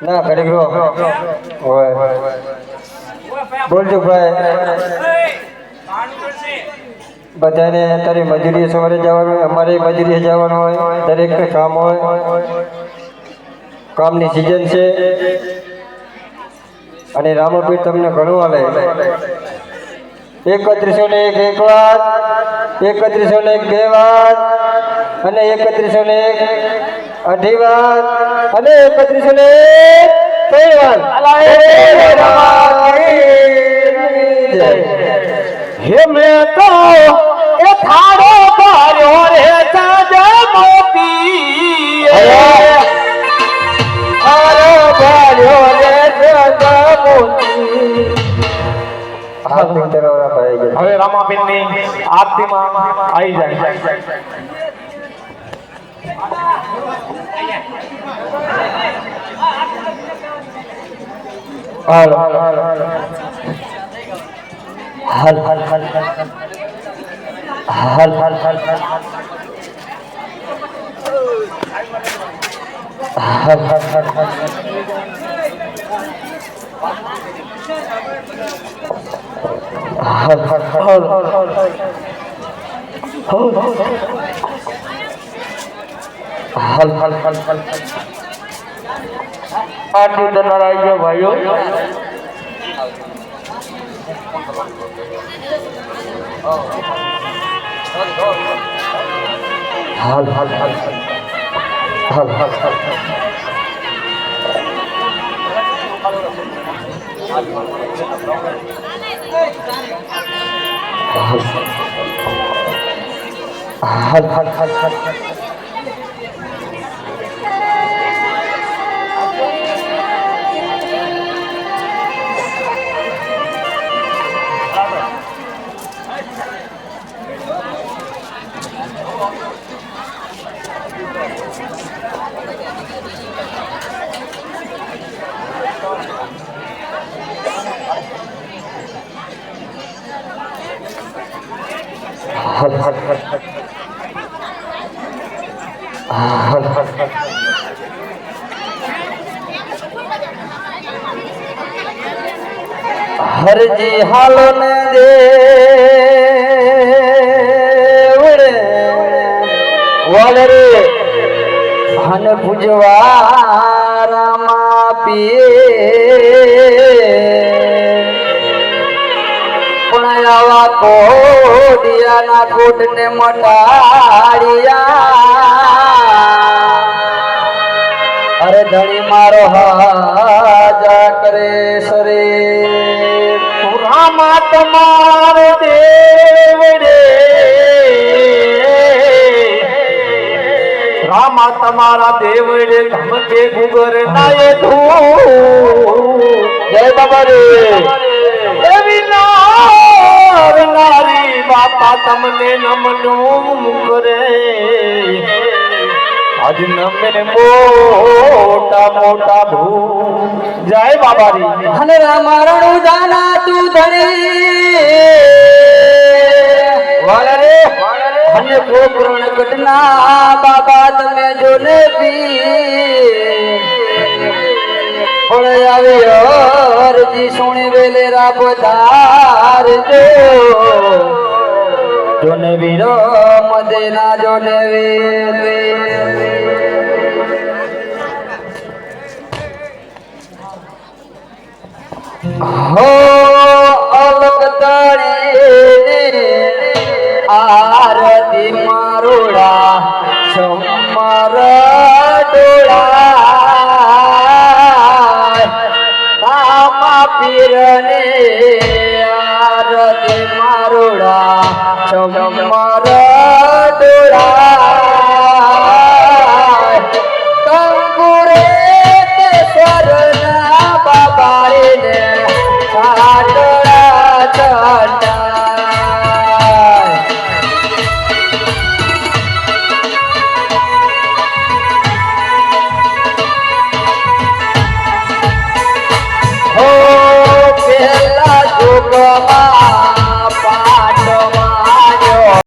ના કરી ગયો ઓય બોલજો ભાઈ બધાને તારી મજૂરી સવારે જવાનું હોય, અમારે મજૂરી જવાનું હોય, દરેક કામ હોય, કામની સિઝન છે અને રામપીર તમને ઘણું હાલે 3101 એક વાત, 3101 બે વાત અને 3101 અઢી વાત અને 3101 ત્રણ વાત હે મેં તો એ થાળો ભર્યો રે સાજા મોતી થાળો ભર્યો રે સાજા મોતી હવે રામાબેન ની આરતીમાં આવી જાય હાલ હાલ હાલ હાલ હાલ હાલ હાલ હાલ હાલ હાલ હાલ હાલ હાલ હાલ હાલ હાલ આટલું ડર આવી ગયો ભાઈઓ હાલ હાલ હાલ હાલ હાલ હાલ હાલ હાલ હાલ હાલ हल हल हल हल हल हर जी हालो ने दे वाले हन भुजवारा पिए आवा कोडिया ना कोट ने मटाड़िया अरे धनी मारो हाजा करे सरे रामा तमार देवड़े रामा तमारा देवड़े धमके गुगर नाये धू जय बाबा रे नारी बापा तमने नमनो करे आज नमे मोटा मोटा भू जय बाबा री हन रामारणु जाना तू धनी वाला रे हन कोकरण कटना बाबा तमे जो ने पी जी सोनी वेले रा पधार जो ने वीरो मदेना जो ने वे हो अलग ताड़ी आरती मारोड़ा सोमर डोड़ा पीरने आरती मारोड़ा चमर डोड़ा कंकुरे स्वरना बाबा ने काटड़ा चटा पाठ मार्यो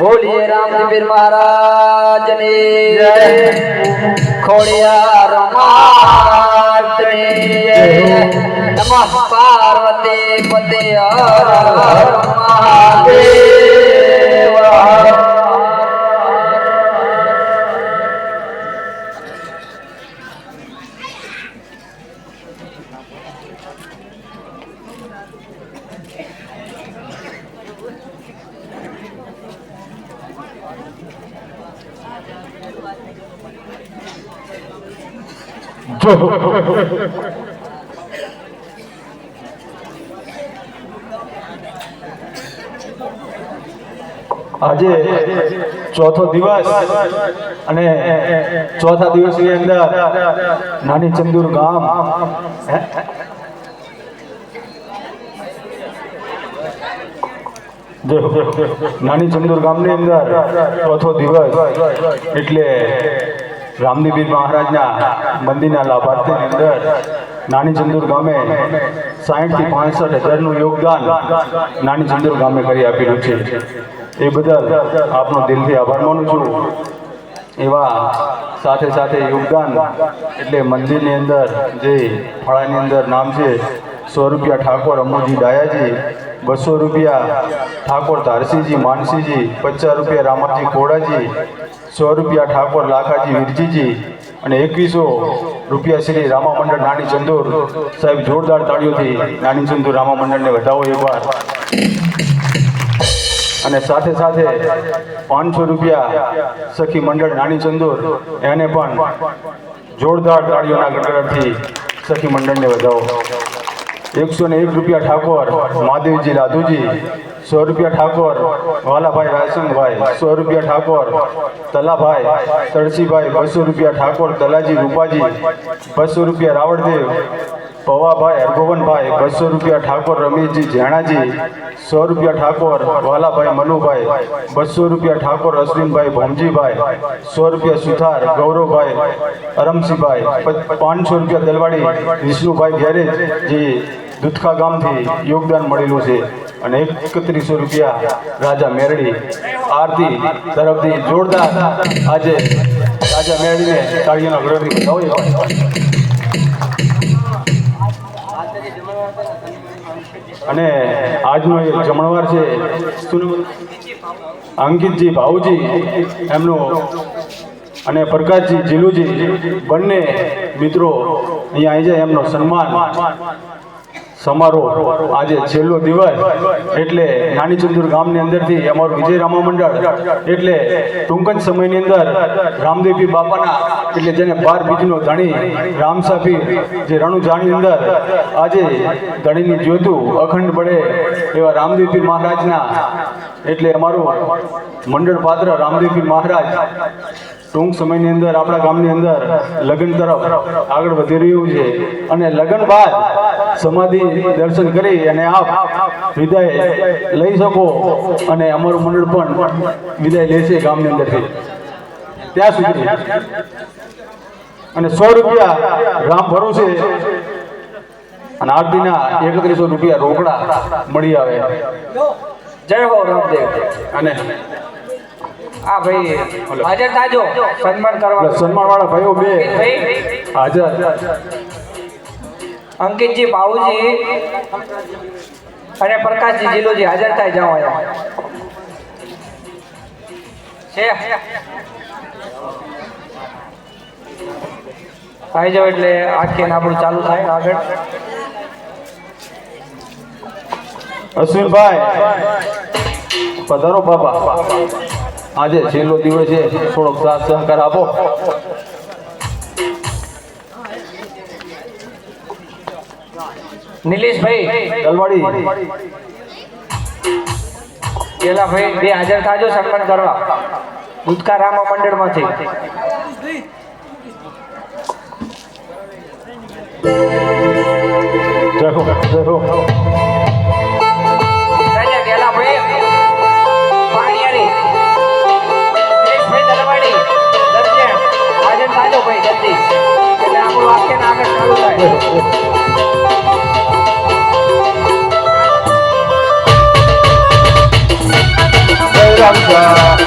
બોલીએ રામજીવીર મહારાજની જય, ખોડિયાર માતની જય, નમઃ પાર્વતી પતે હર હર મહાદેવ. આજે ચોથો દિવસ અને ચોથા દિવસની અંદર નાની ચંદુર ગામ નાની ચંદુર ગામની અંદર ચોથો દિવસ એટલે રામદેવપીર મહારાજના મંદિરના લાભાર્થીની અંદર નાની ચંદુર ગામે 60 થી 65 હજારનું યોગદાન નાની ચંદુર ગામે કરી આપેલું છે. એ બદલ આપનો દિલથી આભાર માનું છું. એવા સાથે સાથે યોગદાન એટલે મંદિરની અંદર જે ફળાની અંદર નામ છે 100 રૂપિયા ઠાકોર અમોજી ડાયાજી, 200 રૂપિયા ઠાકોર ધારસીજી માનસીજી, 50 રૂપિયા રામાજી કોડાજી, 100 રૂપિયા ઠાકોર લાખાજી વીરજીજી અને 2100 રૂપિયા શ્રી રામા મંડળ નાની ચંદુર. સાહેબ જોરદાર તાળીઓથી નાની ચંદુર રામા મંડળને વધાવો એકવાર. અને સાથે સાથે 500 રૂપિયા સખી મંડળ નાની ચંદુર, એને પણ જોરદાર તાળીઓના ગણગણથી સખી મંડળને વધાવો. 101 રૂપિયા ઠાકોર મહાદેવજી લાધુજી, 100 રૂપિયા ઠાકોર વાલાભાઈ રાયસંગભાઈ, 100 રૂપિયા ઠાકોર તલાભાઈ તળસીભાઈ, 200 રૂપિયા ઠાકોર તલાજી રૂપાજી, 200 રૂપિયા રાવળદેવ પવાભાઈ હરગોવનભાઈ, 200 રૂપિયા ઠાકોર રમેશજી ઝેણાજી, 100 રૂપિયા ઠાકોર વાલાભાઈ મનુભાઈ, 200 રૂપિયા ઠાકોર અશ્વિનભાઈ ભોમજીભાઈ, 100 રૂપિયા સુથાર ગૌરવભાઈ અરમસિંહભાઈ, 500 રૂપિયા દલવાડી વિષ્ણુભાઈ ગેરેજ જે દુધકા ગામથી યોગદાન મળેલું છે અને 3100 રૂપિયા રાજા મેરડી આરતી તરફથી જોરદાર આજે રાજા મેરડીને તાળીઓના ગળથી વધાવો. અને આજનો એક જમણવાર છે અંકિતજી ભાઉજી એમનું અને પ્રકાશજી જીલુજી બંને મિત્રો અહીંયા આવી જાય. એમનો સન્માન સમારોહ આજે છેલ્લો દિવસ એટલે નાની ચંદુર ગામની અંદરથી અમારું વિજય રામા મંડળ એટલે ટૂંક જ સમયની અંદર રામદેવપીર બાપાના એટલે જેને 12 બીજનો ધણી રામસાપીર જે રણુજાની અંદર આજે ધણીની જ્યોતું અખંડ બળે એવા રામદેવપીર મહારાજના એટલે અમારું મંડળ પાત્ર રામદેવપીર મહારાજ ટૂંક સમયની અંદર આપણા ગામની અંદર લગ્ન તરફ આગળ વધી રહ્યું છે. અને લગ્ન બાદ સમાધિ દર્શન કરી અને આપ વિદાય લઈ શકો અને અમારું મંડળ પણ વિદાય લેશે ગામની અંદરથી ત્યાં સુધી. અને 100 રૂપિયા રામ ભરોસે અને આરતીના 3100 રૂપિયા રોકડા મળી આવે. જય હો રામદેવ. અને આ ભાઈ હાજર થાજો સન્માન કરવા. સન્માન વાળા ભાઈઓ બે હાજર. અંકિતજી ભાઉજી અને પ્રકાશજી જીલુજી હાજર થાય જાઓ અહીંયા છે આવી જાઓ એટલે આખી આપણું ચાલુ થાય આગળ. અશ્વિનભાઈ પધારો બાપા. આજે છેલ્લો દિવસ છે, થોડોક સાથ સહકાર આપો. નિલેશભાઈ દલવાડી પેલા ભાઈ બે હાજર થાજો સન્માન કરવા દુધકા રામા મંડળમાંથી. જય હો જય હો. પેલા ભાઈ પાણીયારી નિલેશભાઈ દલવાડી દર્જન હાજર થાજો ભાઈ જલ્દી એટલે આપણું વાક્ય આગળ ચાલુ થાય. જય રામ.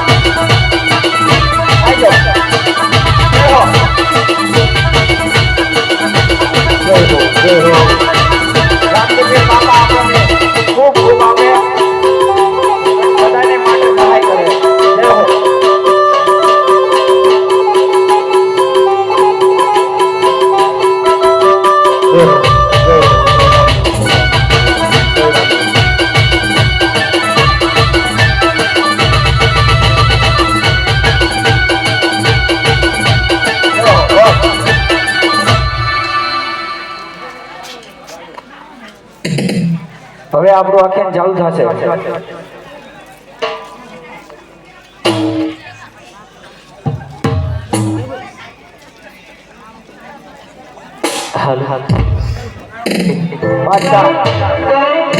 આપણું આખ્યાન ચાલુ થશે. હાલ હાલ બાદશાહ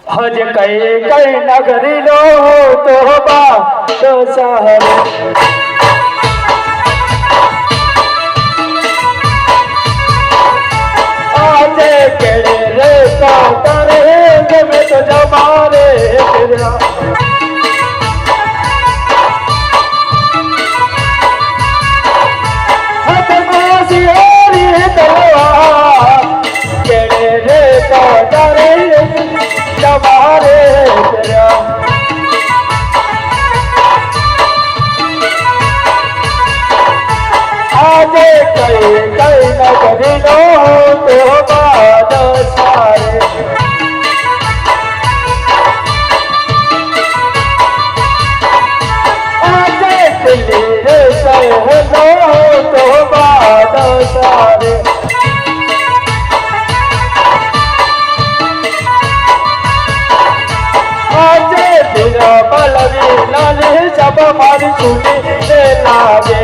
હજ કઈ કઈ નગરી લો તો બા શહરે આજે કેડે રે તારે ગમે તો જમારે ફેરા હત માસી ઓરી તલવા કેડે રે તારે જમારે ફેરા આજે કઈ કઈ નગરી નો તો બાદ સારે આજે દિલ્હી રે શહેર નો તો બાદ સારે આજે દિલ બલવી લાલી સબ મારી સુની ને લાગે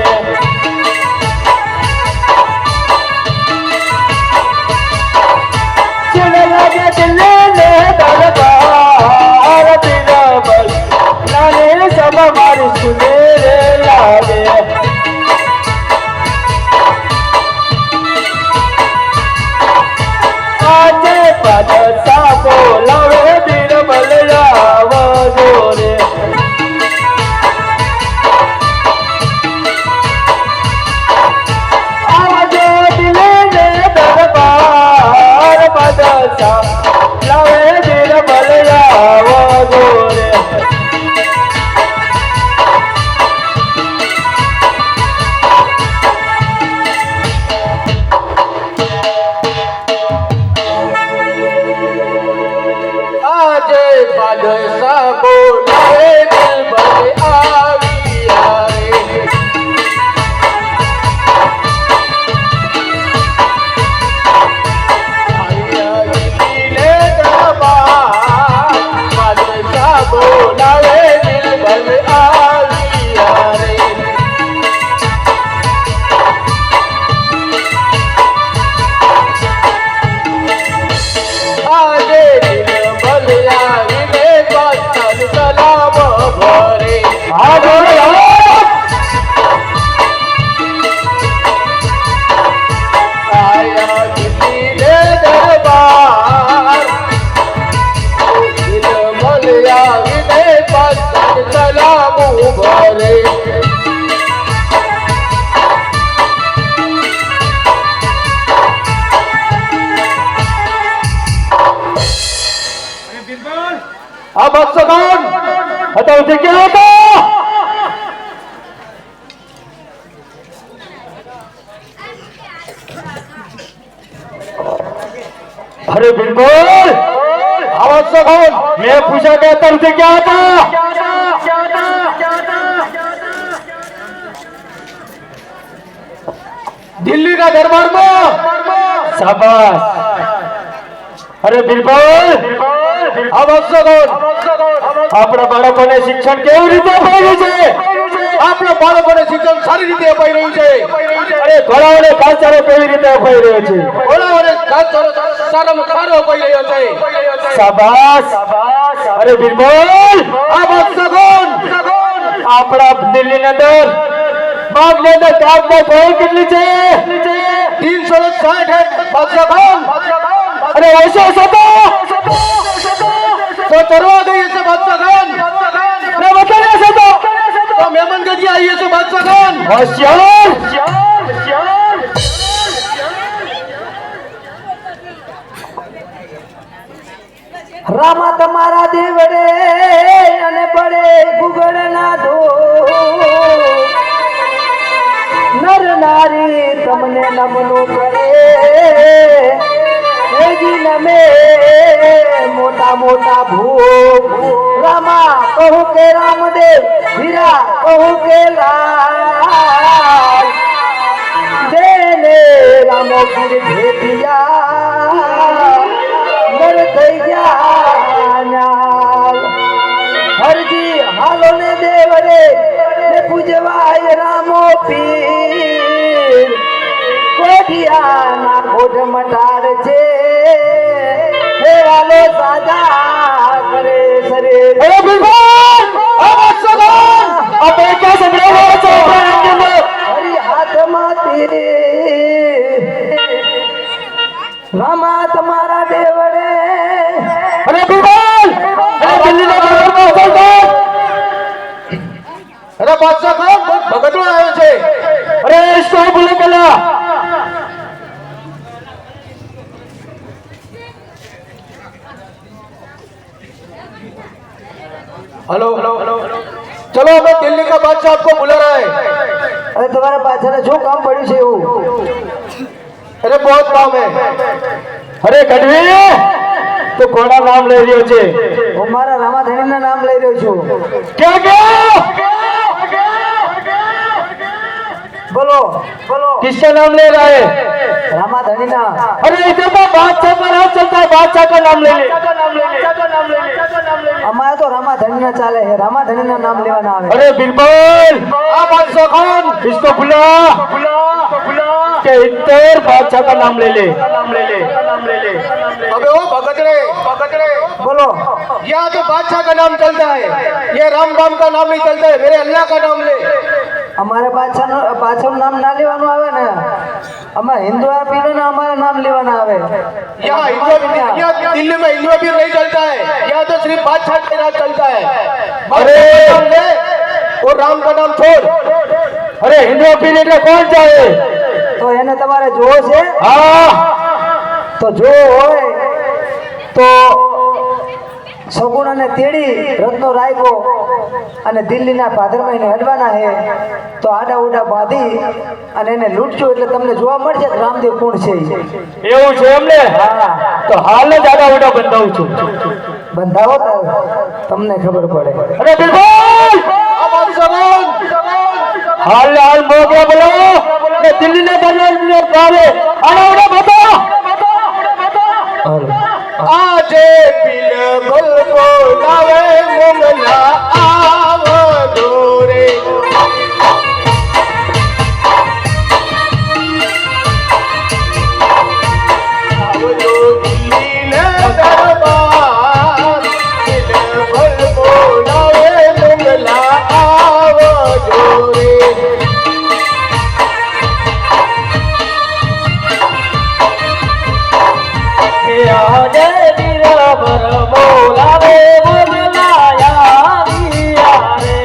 आज આ બાદશાહ ખાન હટાવથી ક્યાં હતા? अरे बिल्कुल आवाज से कौन? मैं पूछा क्या तरफ से क्या था? दिल्ली का दरबार में। शाबाश। अरे बिल्कुल आवाज से कौन? આપણા બાળકોને શિક્ષણ કેવી રીતે અપાઈ રહ્યું છે? આપણા બાળકોને શિક્ષણ સારી રીતે અપાઈ રહ્યું છે. અરે ઘોડાઓને ઘાસચારો કેવી રીતે અપાઈ રહ્યો છે? ઘોડાઓને ઘાસચારો સારામાં સારો અપાઈ રહ્યો છે. શાબાશ. અરે બિરબલ આ બાદશાહ કોણ? આપણા દિલ્હીની અંદર બાગની અંદર તાજમહેલ કોઈ કેટલી છે? 360 બાદશાહ કોણ? અરે ઓછો તો કરવા ગઈ છે બાદશાહ ખાન. मैं बताने से तो मेहमान गति आई है तो बादशाह खान होशियार. રામા તમારા દેવડે અને પડે ગુગળના ધો નર નારી તમને નમનું કરે એજી નમે મોટા મોટા ભૂખ રામા કહું કે રામદેવ હીરા કહું કે લાલ જેને રામો પીર ભેટિયા નર થઈ ગયા હરજી હાલો ને દેવરે ને પૂજવાય રામો પીર કોઠિયાના કોઠ મટાર છે હે વાલો સાજા કરે સરે. अरे बिल्कुल आवाज से कौन? आप क्या समझ रहे हो? હરી હાથમાં તીર રામા તમારા દેવડે. अरे बिल्कुल दिल्ली का दरबार में सरदार. अरे बादशाह खान भगतड़ो आयो छे. अरे इसको बोले केला. हेलो चलो मैं दिल्ली का बादशाह आपको बुला रहा है. અરે તમારા પાછળ શું કામ પડ્યું છે એવું? अरे बहुत काम है. अरे गढ़वी तो कोना नाम ले रही छे? હું મારા રામાધણીના નામ લઈ રહ્યો છું. क्या क्या બોલો બોલો किसका नाम ले रहा है? રામાધણીના. अरे इधर तो बादशाह का राज चलता है. बादशाह का नाम ले ले. અમારે તો રામાધણીના ચાલે છે. રામાધણીના નામ લેવાના આવે. अरे बिल्कुल आप बादशाह खान इसको बुला के इधर बादशाह का नाम ले ले. अबे ओ भगतड़े બોલો यहाँ तो बादशाह का नाम चलता है. ये राम राम का नाम नहीं चलता है. मेरे अल्लाह का नाम ले. અમારે પાછળનું નામ ના લેવાનું આવે ને. અમારે હિન્દુ પીરોના અમારા નામ લેવાના આવે. यहाँ दिल्ली में हिंदू भी नहीं चलता है. यहाँ तो सिर्फ बादशाह का राज चलता है. अरे और राम का नाम छोड़. अरे हिंदू पीर એટલે કોણ જાય? તો એને તમારે જોવો છે? હા તો જો હોય તો સગુણાને તેડી રત્નો રાયકો અને દિલ્હીના ભાદર મહિને હડવાના છે. તો આડા ઉડા બાંધી અને એને લૂંટજો એટલે તમને જોવા મળશે કે રામદેવ કોણ છે. એવું છે એમને? હા તો હાલ જ આડા ઉડા બંધાવું છું. બંધાવો તો તમને ખબર પડે. અરે બિલકુલ હાલ હાલ મોગરા બોલો ને દિલ્હીના દરબારને કાલે આડા ઉડા બંધો. આજે બિલકુલ બોલાવે મોગલા આવજો રે. આવજો દિલ્હીના દરબાર બિલકુલ બોલાવે મોગલા આવજો રે. આજે બિરબર બોલાવે બોલાયા રે.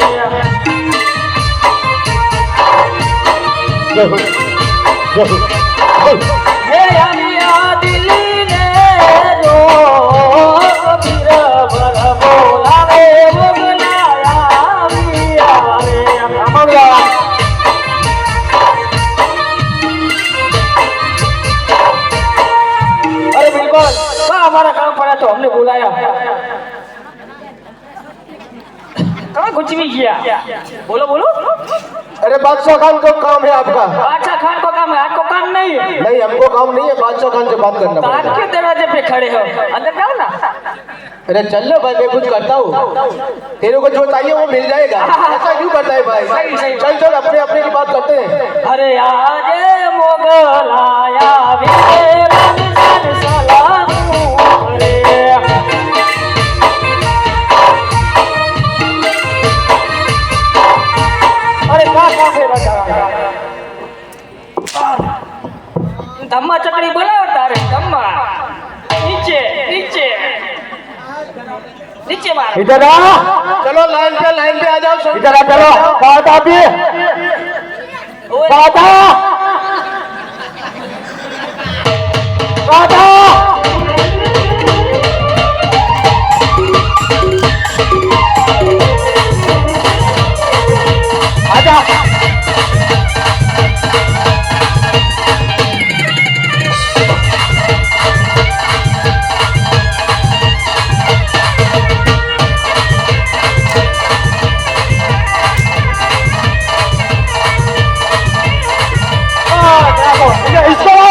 હે અનિયા દિલ્હી ને જો બિરબર બોલા हमारा काम पड़ा तो हमने बुलाया। कहाँ कुछ भी किया? बोलो बोलो। अरे बादशाह खान को काम है आपका? बादशाह खान को काम है, आपको काम नहीं है? नहीं, हमको काम नहीं है, बादशाह खान से बात करना तो आप पड़ेगा। क्यों दरवाजे पे खड़े हो? अंदर जाओ ना। अरे चल ना भाई, मैं कुछ करता हूँ, तेरे को जो चाहिए वो मिल जाएगा। ऐसा क्यों करता है भाई? सही, सही। चल चल, अपने अपने की बात करते हैं। अरे आज मोगल आया वीर सलाम रे। अरे क्या है राजा? धम्मा चकड़ी बोला तारे धम्मा। नीचे नीचे नीचे मार। इधर आ, चलो लाइन पे आ जाओ। इधर आ, चलो बात आप ही बात आजा।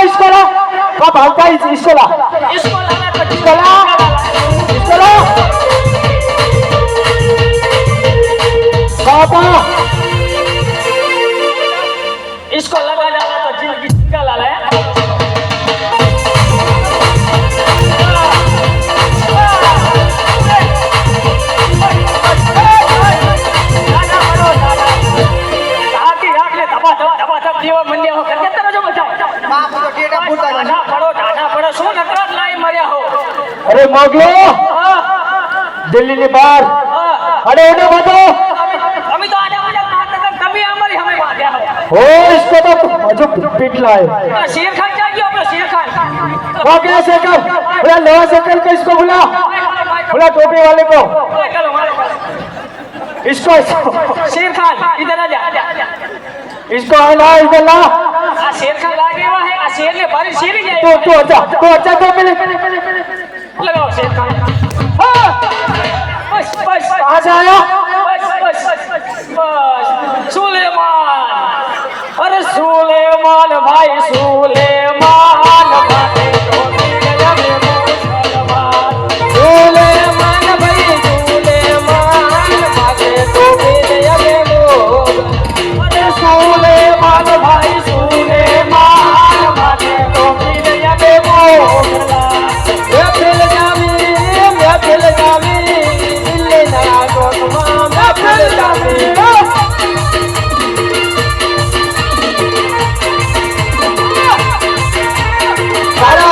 इसको ला कब भागता है? इसको ला बाबा, इसको लगा डाला तो जिंदगी जिंदा ला है। अरे मोगलो, दिल्ली ने बाहर अरे उन्हें बताओ। अभी तो आजा कभी हमारी हमें बांधा हो। ओ इसको तो मजो पीट लाए। शेर खान चाहिए अपना शेर खान। वो क्या शेकर? बोला लोहा शेकर को इसको बुला, बोला टोपी वाले को इसको शेर खान इधर आ जा। इसको आना इधर ला। शेर खान लागे हुआ है। शेर ने बारी शेर ही तो अच्छा तो मिले लगाओ शेर खान। बस बस कहाँ से आया? बस सुलेमान। अरे सुलेमान भाई सुलेमान भाई सुलेमान भाई सुलेमान भागे तो मिले अबे मोग। अरे सुलेमान भाई सुलेमान भागे तो मिले अबे मोग। मैं फिर जावी दिल्ली नया गोतमा मैं फिर जावी। सारा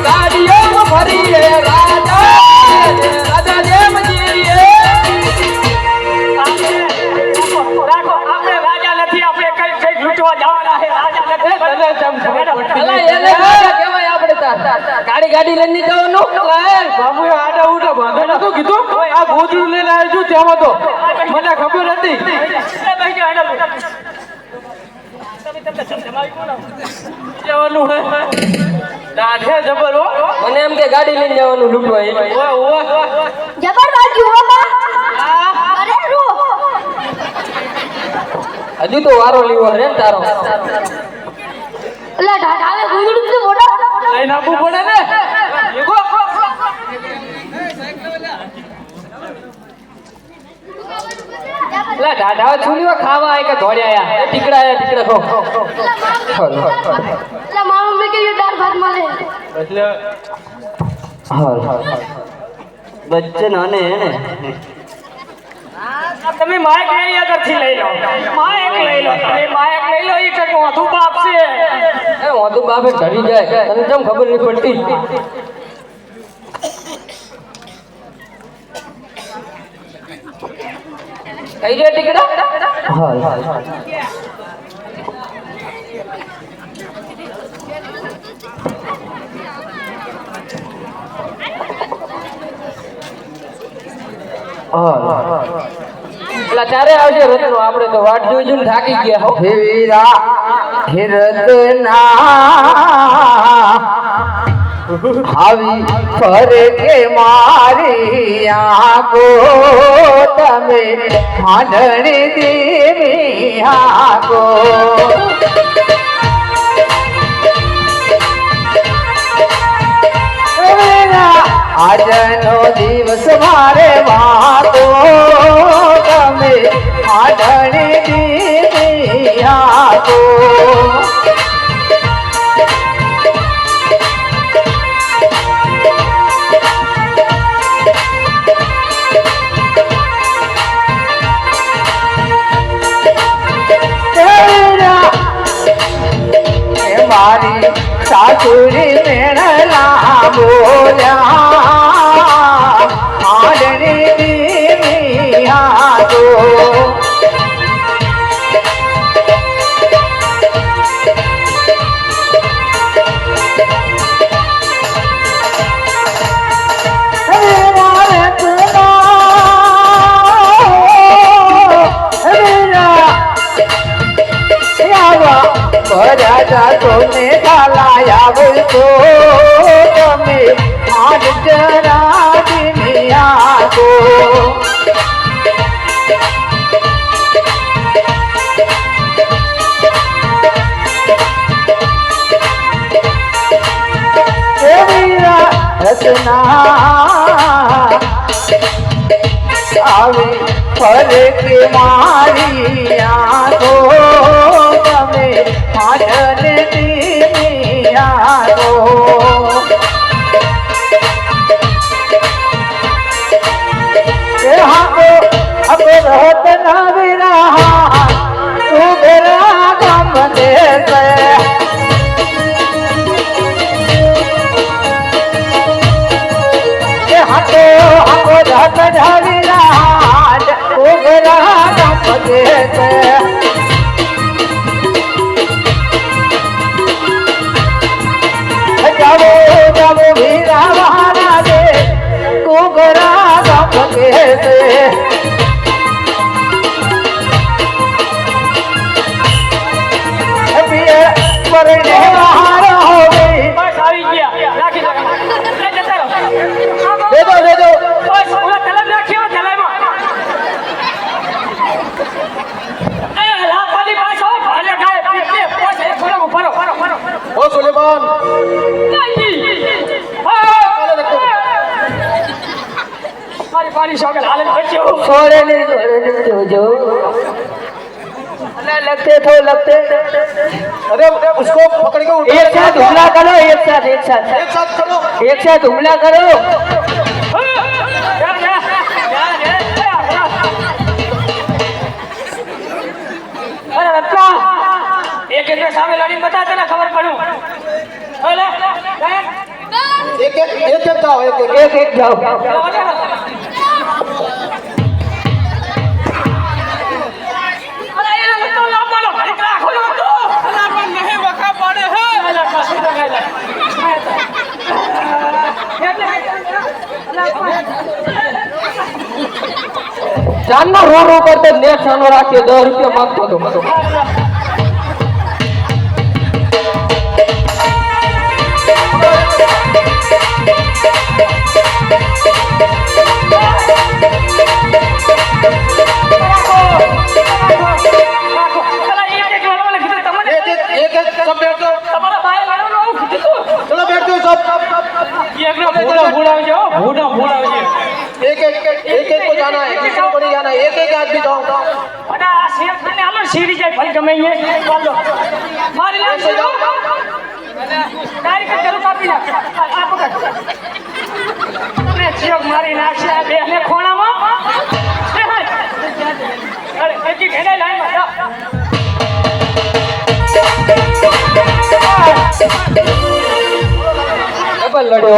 गाड़ियों में भरी है राजा जेम जी राखो આપણે રાજા નથી આપણે કઈ લૂંટવા જવાના છે રાજા નથી તને જમ ખબર એને કહેવાય આપણે ગાડી ગાડી લઈને જવાનું બાબુ આડા ઉડા બાંધો નતો કીધું આ ગોદડું લઈને આવ્યો છું ત્યાં તો મને ખબર હતી જવાનું દાઢે જબર હો મને એમ કે ગાડી લઈને જવાનું લૂંટવા જબર બાજુ હો બા અરે રો હજુ તો વારો લીવો રે તારો અલા ઢાઢાવે ગુદડું તો મોડો લઈ નાખવું પડે ને લા ઢાઢા છુલીઓ ખાવા આય કે ધોડ્યા આયા ટીકડા ખો અલા મામા મે કે દાળ ભાત મળે એટલે બચ્ચે નાને હે ને તમે માયક લઈ આગળથી લઈ લો માયક લઈ લો તમે માયક લઈ લો ઈ કે મોધુ બાપ છે એ મોધુ બાપે ધરી જાય તને કેમ ખબર નહીં પડતી કઈ રે ટીકડા પેલા ચારે આવજે રત્નો આપણે તો વાટ જોઈ જોઈને થાકી ગયા હો હે વીરા હે રતના આવી ફરે કે મારી આંખો તમે માંડણી દેવી આંખો આજનો દિવસ મારે વાતો તમે માંડણી દેવી આંખો મારી સાસુરી મેળલા બોલ્યા આડણી દેવી આતો રાજા તોને કાલાયા બોલતો તમે આજ જરા દિનિયા કો રચના આવી ફરે કે મારી આંખો તમે આડને દેવી આંખો હાકો અબ રહત ના વિરહા તું ઘરા ગમ દે હાકો હાકો રહત ના વિરહા તું ઘરા ગમ દે જાવો જાવો વીરા વહારા દે કોગરા ગપ કે છે અબિય પરને વહાર હોવે બસ આવી ગયા રાખી દો લે જતા રહો દે દો બસ ઓલા તલબ રાખ્યો તલબમાં એ લાપાલી પાછો ભાલે ખાય પીટે પોસ એક થોડો ફરો ઓ સુલેમાન पानी शौक लाल बच्चों छोड़े नहीं जो लगते तो लगते अरे उसको पकड़ के उठा एक साथ हमला करो एक साथ करो एक साथ हमला करो अरे रत्ना एक एक सामने लड़ी बता देना खबर पड़ू एक जाओ एक जाओ જાનનો રોડ ઉપર તો નેટ સાનો રાખ્યો 10 રૂપિયા માંગતો હતો एक को जाना है किसी को नहीं जाना एक आदमी जाओ बड़ा सेफ ने आलो सीढ़ी जाए फल गमे ये बोलो मारी ले से जाओ डायरेक्ट करो कापी ना आप पकड़ ने चियोग मारी नाखी आ बे ने खोणा में अरे एक घेडे लाइन में जाओ डबल लड़ो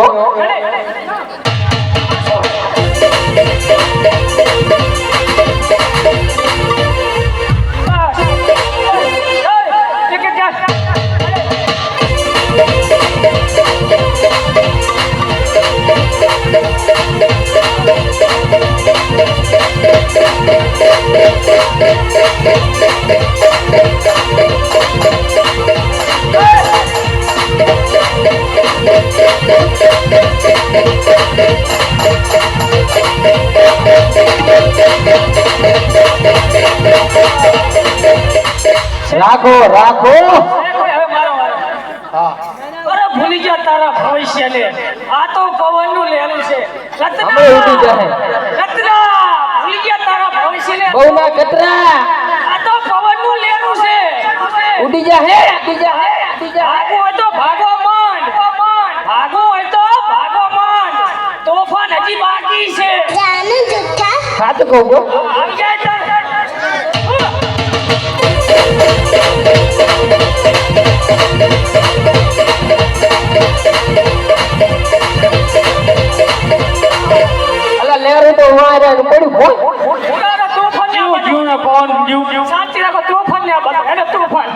Hey! રાખો રાખો હવે મારો વારો. અરે ભૂલી ગયા તારા ભવિષ્યને. આ તો પવનનું લેલું છે. રત્ના! અમે ઉડી જાય. રત્ના! ભૂલી ગયા તારા ભવિષ્યને. બહુ ના કતરા આ તો પવનનું લેલું છે. ઉડી જા હે ઉડી જા હે ઉડી જા ભાગવું હોય તો ભાગો માંડ. ભાગવું હોય તો ભાગો માંડ. તોફાન હજી બાકી છે. સાચું કહું ગો આવી જાય તાર. અલા લેરું તો વારે પડ્યું બોલ ઉડાડો તોફાનને આ બાજુ. શાંતિ રાખો. તોફાનને આ બાજુ. હેડો તોફાન.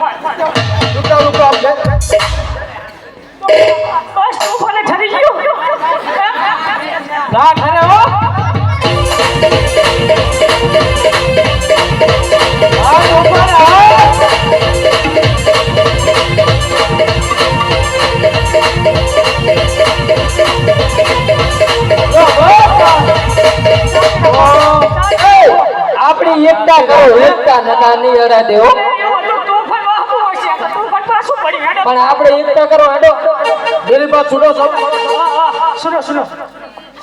બસ તોફાને ઠરી ગયું. ના ખરે હો આ ઉપર આ આપણી એકતા કરો એકતા નાની અડા દેવો એવું હતું તોફાન વાહવું હશે. આ તો તોફાન પાછું પડી. હેડો. પણ આપણે એકતા કરો હેડો मेरी बात सुनो सब सुनो सुनो.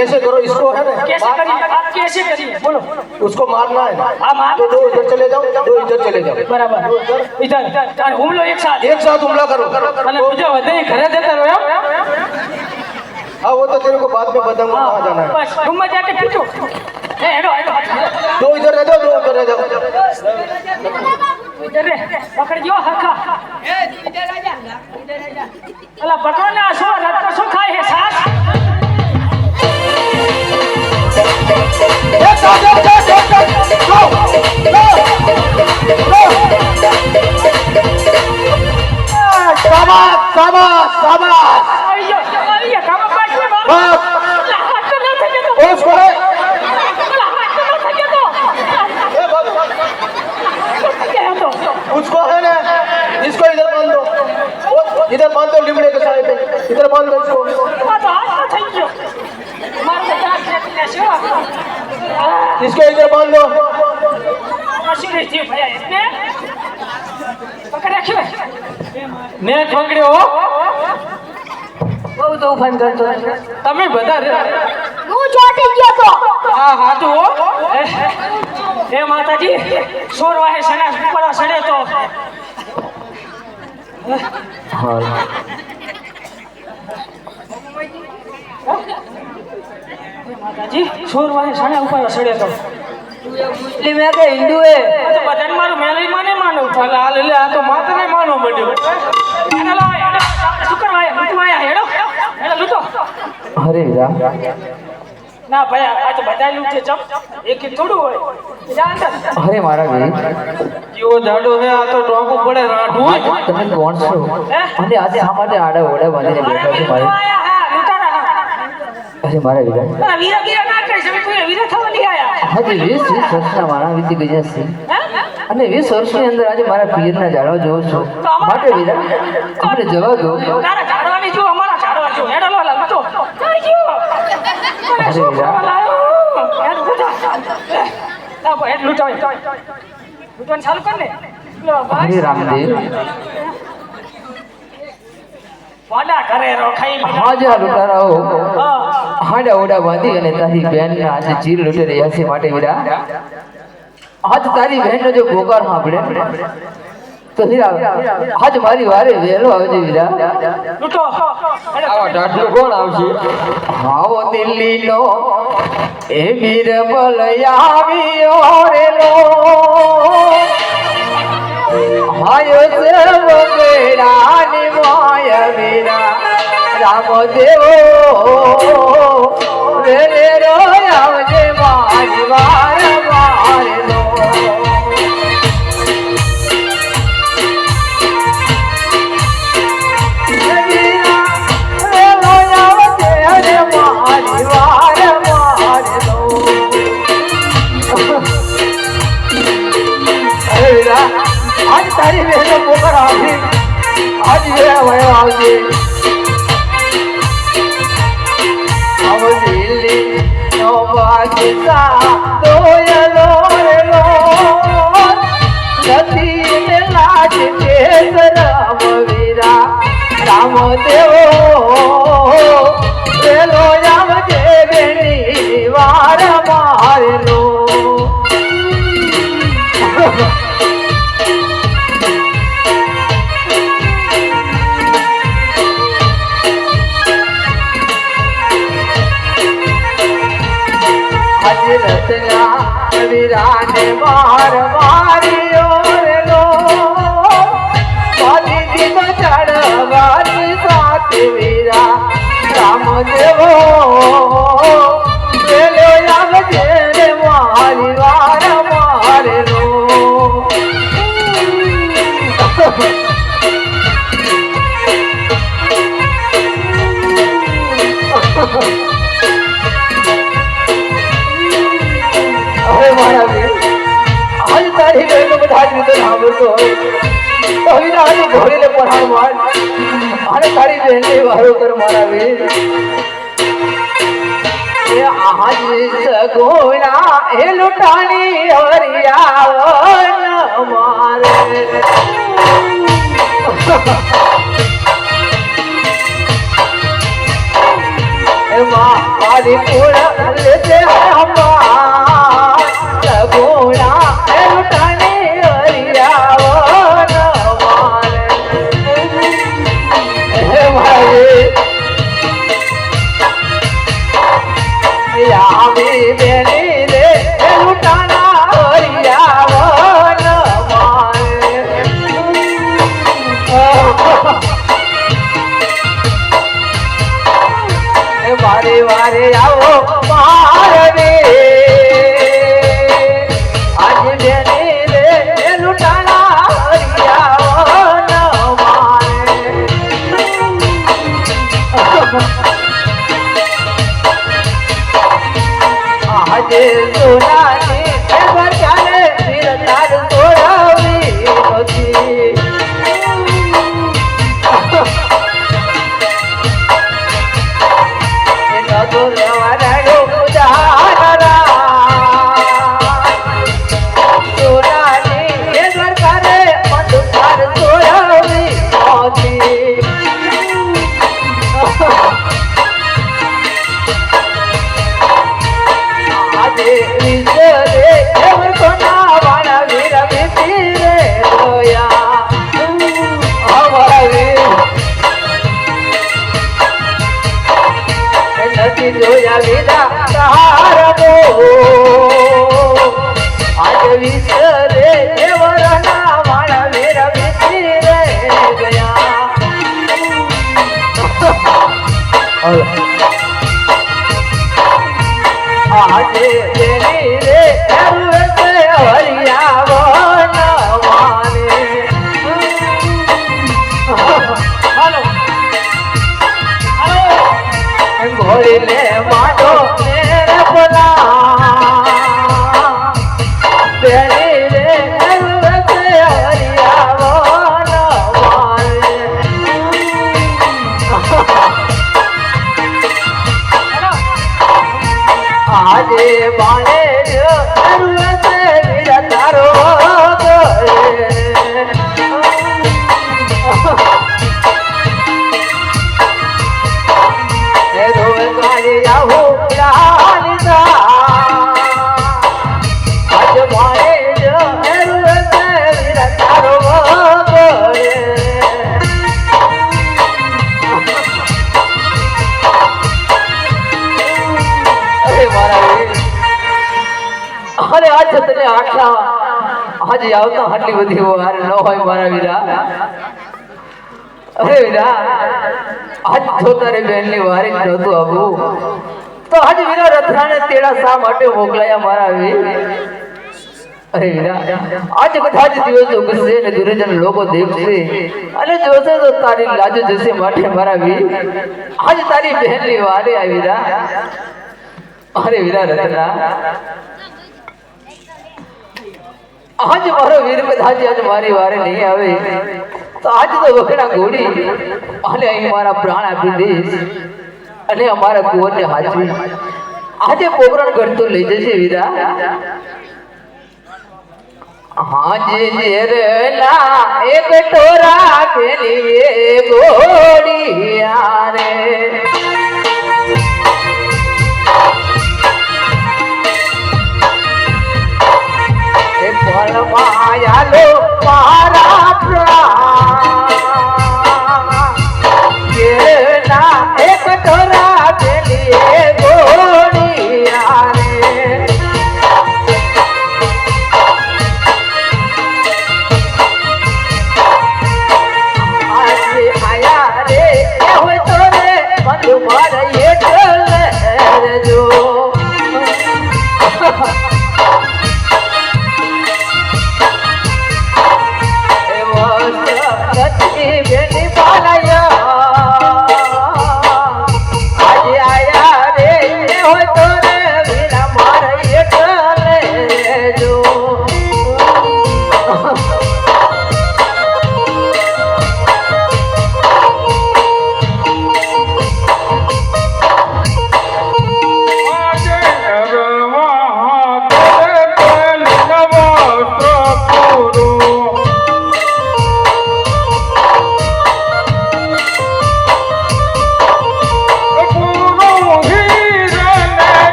ऐसे करो इसको है ना कैसे करिए? आप कैसे करिए? बोलो. उसको मारना है हाँ, मार. तो दो इधर चले जाओ दो इधर चले जाओ बराबर. इधर और हमलो एक साथ. एक साथ हमला करो અને બીજો વધે ઘરે જતા રહો એમ. हाँ वो तो तेरे को बाद में बताऊंगा कहाँ जाना है બસ રૂમમાં જાકે પીટો. એ હેડો હેડો. दो इधर रह जाओ दो उधर रह जाओ ઇધર રે પકડજો હરખા. અલા પકડો ને. આ શું રત્ન શું ખાય હે સાસ? शाबाश शाबाश शाबाश આવી ગયો કામ પાછો મારો. बस અલા, હાથ તો ન થઈ ગયો. बस करे અલા, હાથ તો ન થઈ ગયો. क्या है तो? उसको है ना इसको इधर बांध दो इधर बांध दो लिमड़े के सारे पे इधर बांध दो इसको આ તો હાથ તો થઈ ગયો. મારો તો દાંત ખેંચી લેશે, હો. इसको इधर बांध दो કશું નહીં થયું ભયા એટલે. પકડ રાખ્યો. ને ઠોકડ્યો હો બહુ તોફાન કરતો. તમે બધા હું ચોટી ગયો તો આ હાથું હો હે માતાજી, સોર વાહે સણા ઉપર સડે તો માતાજી સોર વાહે સણા ઉપર સડે તો મુસ્લિમ હે કે હિન્દુ હે આ તો બધાને મારું મેલઈ માને માનું. હાલ લે આ તો માથને માનો મળ્યો હેડો લાવ, હેડો. શુકર વાહે લૂંટવાયા. હેડો હેડો લૂંટો. અરે રામ ના ભયા, આ તો બધા લૂંટે. ચમ એક એક થોડું હોય. જા અંદર. અરે મારા વીર કેવો જાડો હે આ તો ટોકું પડે રાઠું તમે કોણ છો અને આજે આ માટે આડા ઓડા બાંધીને મારા બેઠા છો વીર મારે આયા. હા, લૂંટારા. અરે મારા વીર હા, વીરા વીરા ના કરી શકે. તું વીરા થવા નહીં આયા. આજે 20 વર્ષના મારા વીતી ગયા છે હે? અને 20 વર્ષની અંદર આજે મારા પિયરના જાડવા જોઉં છું માટે વીરા અમને જવા દો તારા ઝાડવાની જો, અમારા ઝાડવા જો. હેડો લો લૂંટો. કઈ ગયો? અરે વીરા હેડ લૂંટો. ના ભાઈ, હેડ લૂંટો. લૂંટવાનું ચાલુ કર ને. લો ભાઈ. હરે રામદેવ વાડા કરે રોખાઈ બીજા. આજે આ લૂંટારાઓ હા. હાડા ઓડા બાંધી અને તારી બહેનના આજે ચીર લૂંટી રહ્યા છે માટે વીરા આજ તારી બહેનનો જો પોકાર સાંભળે તો હીરા આજ મારી વારે વહેલો આવજે વીરા લૂંટો. આવા ટાટલો કોણ આવશે આવો દિલ્હીનો એ બીરબલ આવ્યો રે લો હાયો છે વગેરાની માય વીરા રામદેવો વેલે રો આવજે મારી વાર મારે લો આજ તારી બહેનો પોકાર આવશે આજ વેળા વયો આવશે આવ દિલ્હી નો બાદશાહ દોયલો રે લો નથી ને લાજ કે રામ વીરા રામ દેવો રેલો આવ દેવની વાર મારેલો રતના વીરાને માર માર્યો રેલો મારી દીધો ચડવાની સાથે વીરા રામ દેવો રેલો આવજે રે મારી વાર મારેલો હવે મારા વીર આજ તારી બેનો બધા જ રીતે સાંભળતો હોય તો વીરા આજે ઘોડીને પઢાણ માર અને તારી બેનને વારો કર મારા વીર એ આજ સગોણા એ લૂંટાણી હરિયાવન મારે એ મારી પૂરા લેતે હમા સગોણા એ લૂંટાણી હરિયાવન મારે હે મારી આવી બેની રે લૂંટાણા હરિયાવન મારે વારે વારે આવો મારે આજ બેની રે લૂંટાણા હરિયાવન મારે આજે સોનાની ખબર ચાલે વીર તાર સોરાવી નથી એનો તો લેવાડો ઉદાહરણ સોનાની ખબર ચાલે મન તાર સોરાવી નથી આજે વિસરે એવર કોના વાણા વીર વિતી રે રોયા અમારા વીર નથી જોયા વિના તારનો આજે વિસરે એવર ના વાણા વીર વિતી રે ગયા આજે તેની રે હરિયાવન મારે હાલો ઘોડીને માડો ને રખના તેની રે હરિયાવન મારે આજે બાણે જરૂરતે વીરા તારો ગયે રોજ મારી આવું રાલીદા આજ બાણે જરૂરતે વીરા તારો ગયે અરે આજ તને આટલા આજે આવતા આટલી બધી વાર ન હોય મારા વીરા અરે વીરા આજ જો તારી બહેનની વારી નહોતું આવું તો આજ વીરા રથરાને તેડા શા માટે મોકલાયા મારા વીર અરે વીરા આજ બધા જ દિવસો ગુસ્સે ને દુર્જન લોકો દેખશે અને જોશે તો તારી લાજ જશે માટે મારા વીર આજ તારી બહેનની વારે આવી વીરા અરે વીરા રથના आज मारो वीर कदाच आज मारी वारे नहीं आवे तो आज तो वखड़ा घोड़ी अने अहीं मारा प्राण आपी देश અને અમારા કુંવરને હાચવી આજે પોકરણ ઘડતો લઈ જશે વીરા. હાજે જેરલા એક ટોરા ખેલીએ ગોડિયા રે એ ફળ માયાલો મારા પ્રાણ જેરલા એક ટોરા ખેલીએ ગોડિયા રે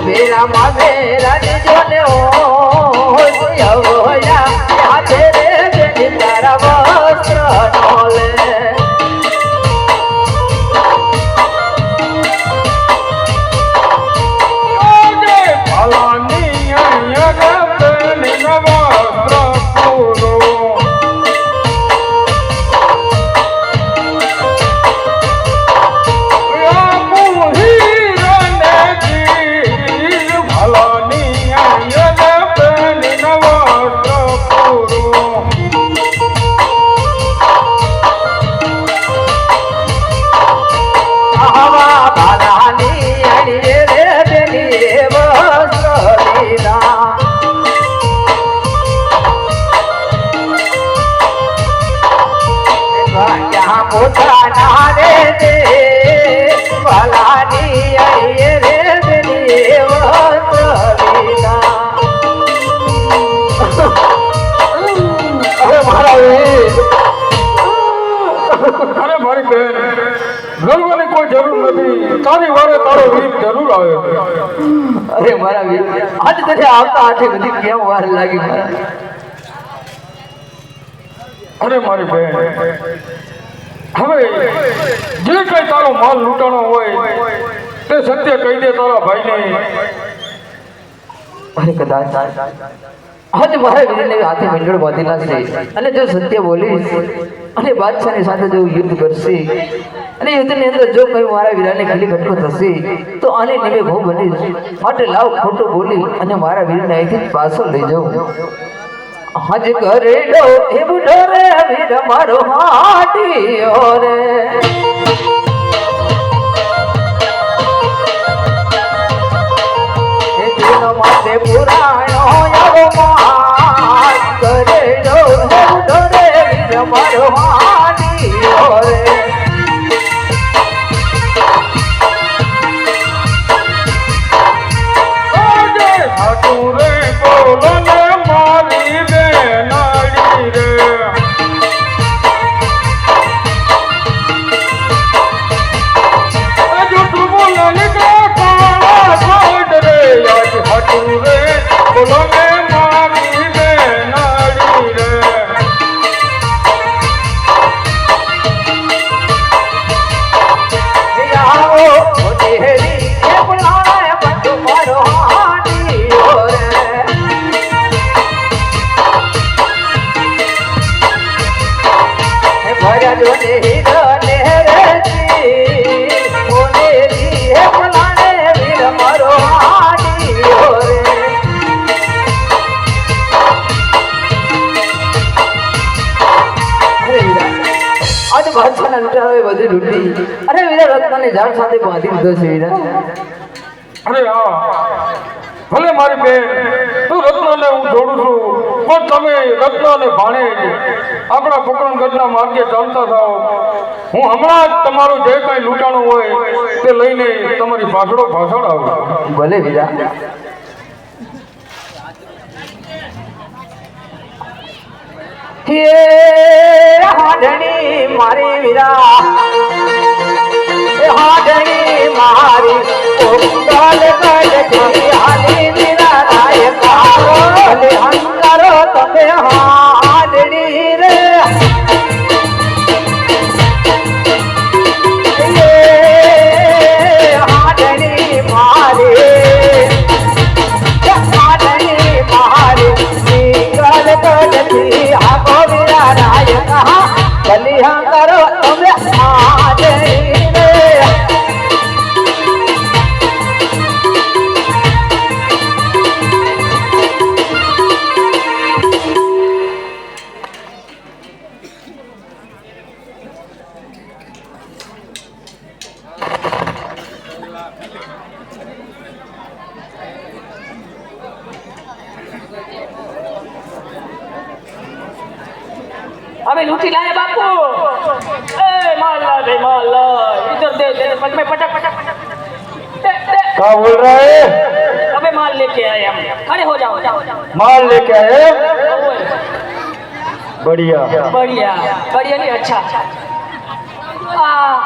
मेरा मामे रानी जोने हो या तेरे बेटी तारा वस्त्र नोले आगे भलानी यगतनी वस्त्र पूरो અરે મારી બેન રડવાની કોઈ જરૂર નથી તારી વારે તારો વીર જરૂર આવે. અરે મારા વીર આજ તને આવતા આઠે બધી કેમ વાર લાગી મારા. અરે મારી બેન હવે જે કઈ તારો માલ લૂંટાણો હોય તે સત્ય કહી દે તારા ભાઈને. અરે કદાચ આજે મારા વીરને હાથે મંડળ બાંધેલા છે અને જો સત્ય બોલીશ અને બાદશાહની સાથે જો યુદ્ધ કરશે અને યુદ્ધની અંદર જો કઈ મારા વીરાને ખાલી ઘટકો થશે તો આને નિમે બહુ બનીશ. માટે લાવ ખોટું બોલી અને મારા વીરને અહીંથી પાછો લઈ જાઉં. હજ કરે ડો એ બુઢો રે વીર મારો હાટીઓ રે એ તેનો માટે પુરાણો યારો માં કરે ડો એ બુઢો રે વીર મારો હાટીઓ રે આજે હાટું રે બોલો ને મારી બેનાડી રે જૂઠું બોલો ને કાળા સાઈડ રે આજ હાટું રે બોલો ને મારી બાદશાહના લૂંટારોએ બધી લૂંટી અને વીરા રત્નને ઝાડ સાથે બાંધી દીધો છે વીરા અરે હા ભલે મારી બેન તું રત્નને હું જોડું છું પણ તમે રત્નને ભાણે આપણા પોકરણગઢના માર્ગે ચાલતા થાઓ હું હમણાં જ તમારું જે કાંઈ લૂંટાણું હોય તે લઈને તમારી પાછળો પાછળ આવું ભલે વીરા હે હાડણી મારી વીરા એ હાડણી મારી કોંગલ ગઢી હાલી વીરા નાયકા ભલે હંકારો તમે હાડણી રે એ હાડણી મારી બલિયા કરો તમે આજે રે अबे लूटी लाए बापू ए मार ला रे मार ला इधर दे दे पग में पटक पटक दे दे क्या बोल रहा है अबे माल लेके आए हम खड़े हो जाओ माल लेके आए बढ़िया बढ़िया बढ़िया नहीं अच्छा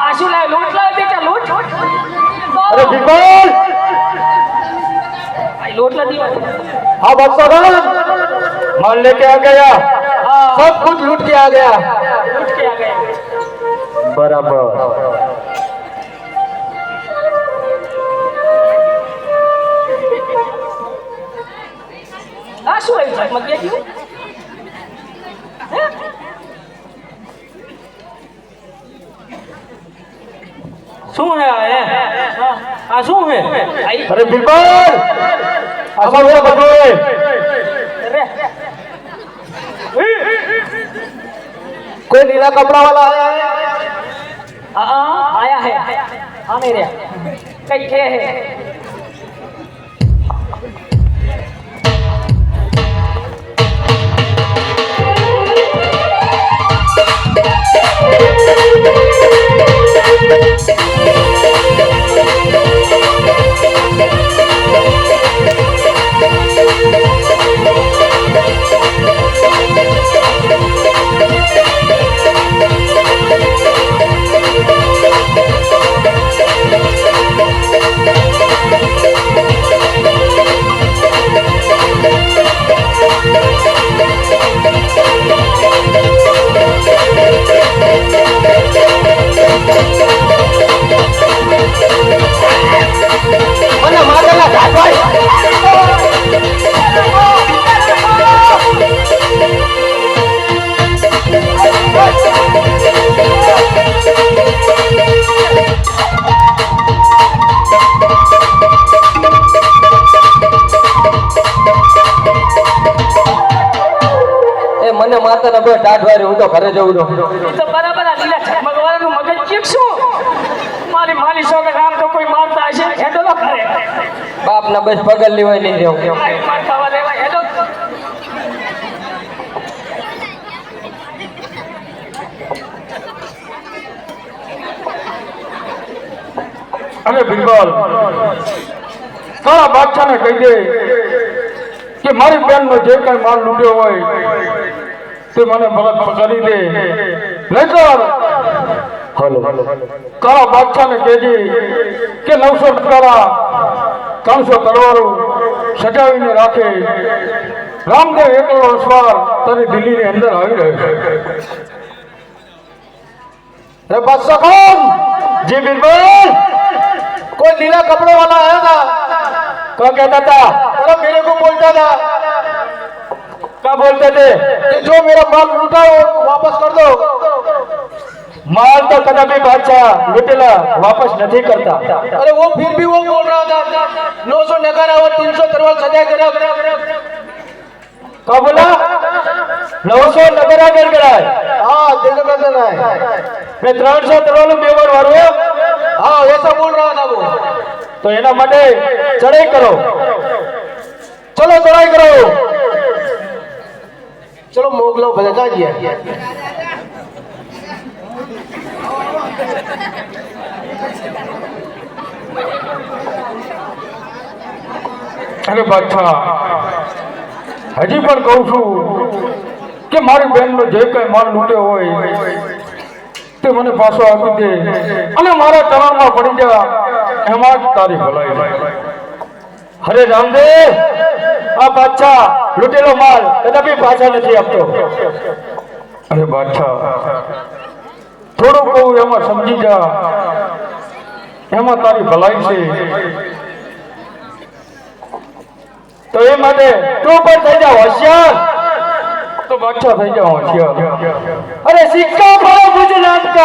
आशु लाए लूट लाए बेटा लूट अरे बिल्कुल भाई लूट ला दिया हाँ बादशाह माल लेके आ गया सब कुछ लूट के आ गया लूट के आ गए बराबर आशु आई झकमक गया क्यों શું હે આ શું હે आई અરે બિલકુલ આ શું હે બધું रे कोई नीला कपड़ा वाला आया है आया है हाँ मेरे कई थे है મને માતા ને કોઈ ટાઢ વારી હું તો ઘરે જઉં તો तो बराबर आ लीला झकमक वाला नु मगज चीक छू मारी माली सो के काम तो कोई मारता है हेडो लो करे બાપ ના બસ પગલ લેવાય નહીં રહ્યો आई मार खावा लेवा हेडो अरे बिल्कुल सारा बादशाह ने कही दे कि मारी बहन नो जे कई माल लूट्यो होय ते मने भगत કરી દે નહીતર हेलो सारा बादशाह ने कही कि 900 ટકારા 300 તલવારો સજાવીને રાખે રામદેવ એકલો અસવાર તારી દિલ્હીની અંદર આવી રહ્યો છે अरे बादशाह कौन? जी बिल्कुल कोई नीला कपड़ों वाला आया था, क्या कहता था अरे मेरे को बोलता था क्या बोलते थे कि जो मेरा माल लूटा वो वापस कर दो। माल तो कभी बादशाह लूटेला वापस नहीं करता। अरे वो फिर भी वो बोल रहा था 900 नगारा और 300 तलवार सजा के रख। क्या बोला 900 नगरा गिर गया है। हाँ दिल का है। मैं 300 तलवारों बेवर मारो। हाँ ऐसा बोल रहा था वो। तो एना માટે ચડાઈ કરો। चलो चढ़ाई करो। चलो मोगलो भले कहाँ गया? अरे बादशाह हजी पण कहूं છું કે મારી બહેનનો જે કઈ માલ લૂટ્યો હોય તે મને પાછો આપી દે અને મારા ચરણમાં પડી જા, એમાં જ તારી ભલાઈ। અરે રામદેવ, આ બાદશાહ લૂટેલો માલ કદાપી પાછા નથી આપતો। અરે બાદશાહ થોડું કહું એમાં સમજી જા, એમાં તારી ભલાઈ છે। तो ये माटे तू पर થઈ જા હોશિયાર, तो बादशाह થઈ જા હોશિયાર। अरे सिक्का पड़ो गुजरात का,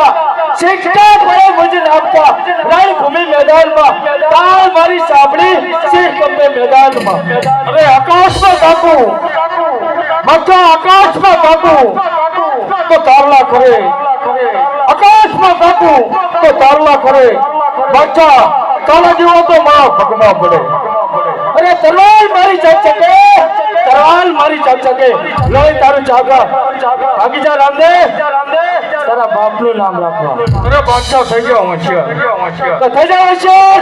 सिक्का पड़ो गुजरात का, रण भूमि मैदान में ताल मारी सापड़ी सिर कंबे मैदान में। अरे आकाश में काकू, बच्चा आकाश में काकू तो तारला करे, आकाश में काकू तो तारला करे। बच्चा ताला जीवो तो मां भगवा पड़े। अरे तलवार मारी जा सके, तलवार मारी जा सके, लोई तारू जागा भागी जा रामदेव, तारा बाप नु नाम રાખવા। अरे बादशाह થઈ ગયો હોશિયાર, તો થઈ જા હોશિયાર।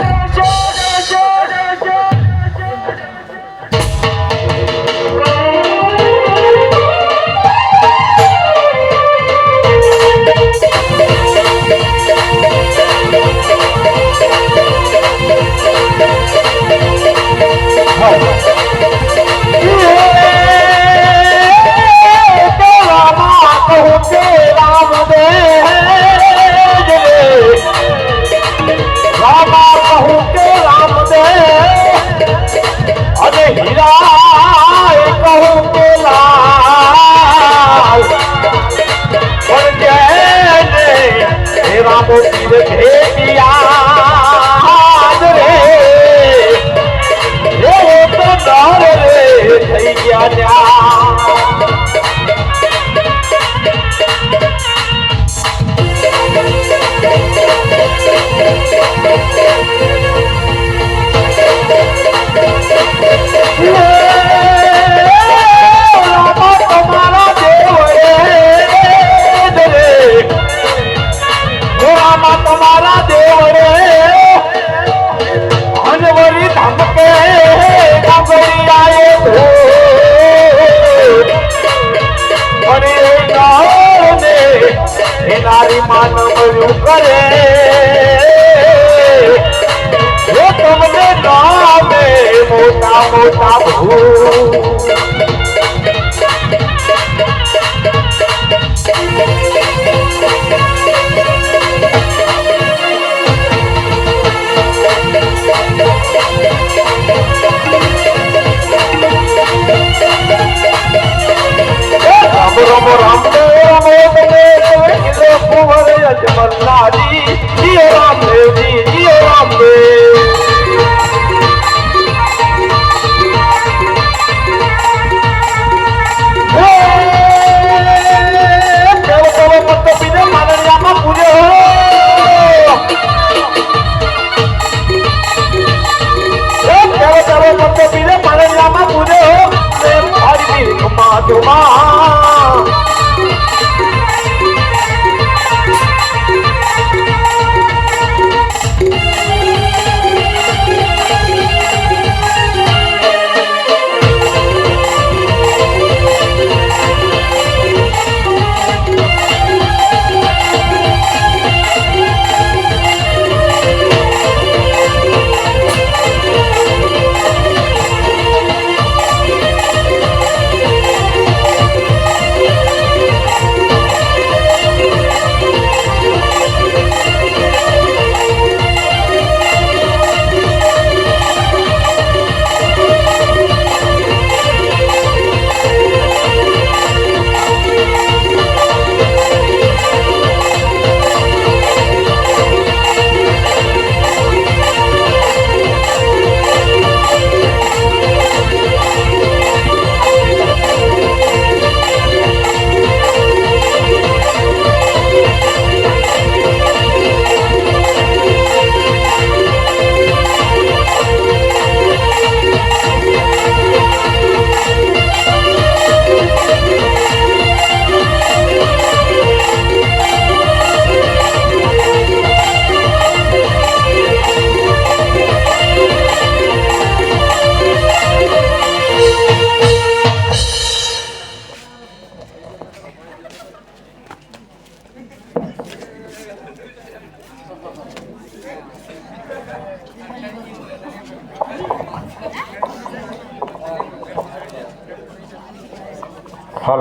या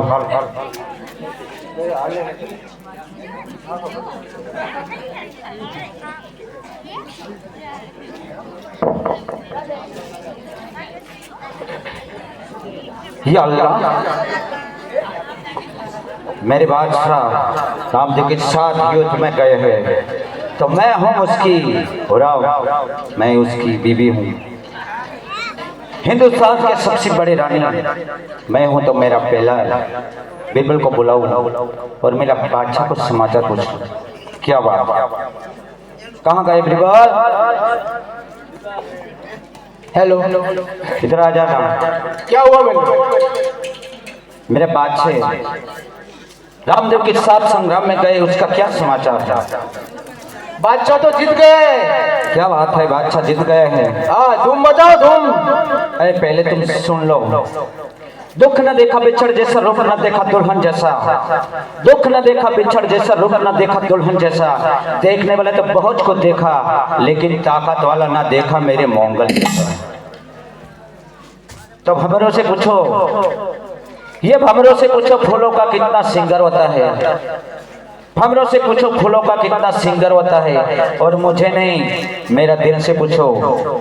अल्लाह, मेरे बादशाह रामदेव के साथ युद्ध में गए हैं तो मैं हूँ उसकी हुराव, मैं उसकी बीवी हूँ। हिंदुस्तान के सबसे बड़े रानी मैं हूँ तो मेरा पहला बिरबल को बुलाऊं और मेरा बादशाह को समाचार पूछूं। क्या बात, कहाँ गए बिरबल? हेलो, इधर आ जाना। क्या हुआ मैंने? मेरे बादशाह रामदेव के साथ संग्राम में गए, उसका क्या समाचार था? बादशाह तो जीत गए। क्या बात है, बादशाह जीत गए हैं? हाँ, धूम मचाओ धूम। अरे पहले तुम सुन लो। दुख न देखा बिछड़ जैसा, रुख न देखा दुल्हन जैसा। दुख न देखा बिछड़ जैसा, रुख न देखा दुल्हन जैसा। देखने वाले तो बहुत को देखा, लेकिन ताकत वाला ना देखा मेरे मोंगल जैसा। तो भंवरों से पूछो, ये भंवरों से पूछो फूलों का कितना सिंगर होता है। भंवरों से पूछो फूलों का कितना सिंगर होता है। और मुझे नहीं, मेरा दिल से पूछो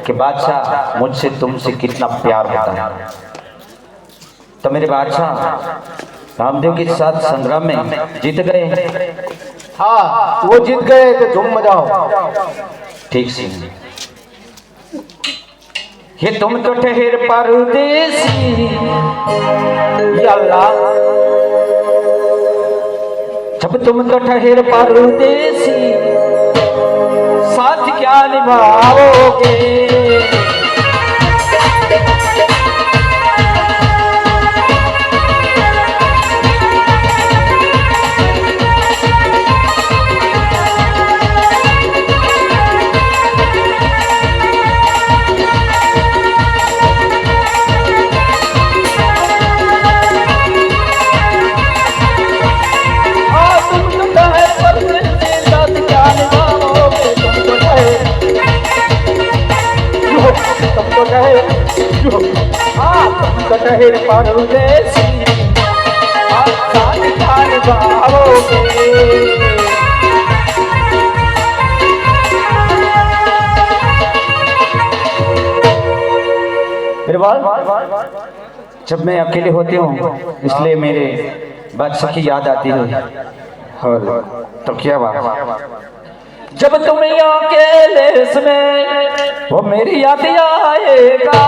कि बादशाह मुझसे तुमसे कितना प्यार होता है। तो मेरे बादशाह रामदेव के साथ संग्राम में जीत गए। हाँ, वो जीत गए तो धूम मचाओ। ठीक सी, ये तुम तो ठहर परदेसी, या अल्लाह, जब तुम तो ठहर परदेसी, साथ क्या निभाओगे? ठहर परदेसी, साथ क्या निभाओगे? जब मैं अकेले होती हूँ इसलिए मेरे बादशाह की याद आती है। तो क्या बात, जब तुम अकेले इसमें वो मेरी याद आएगा।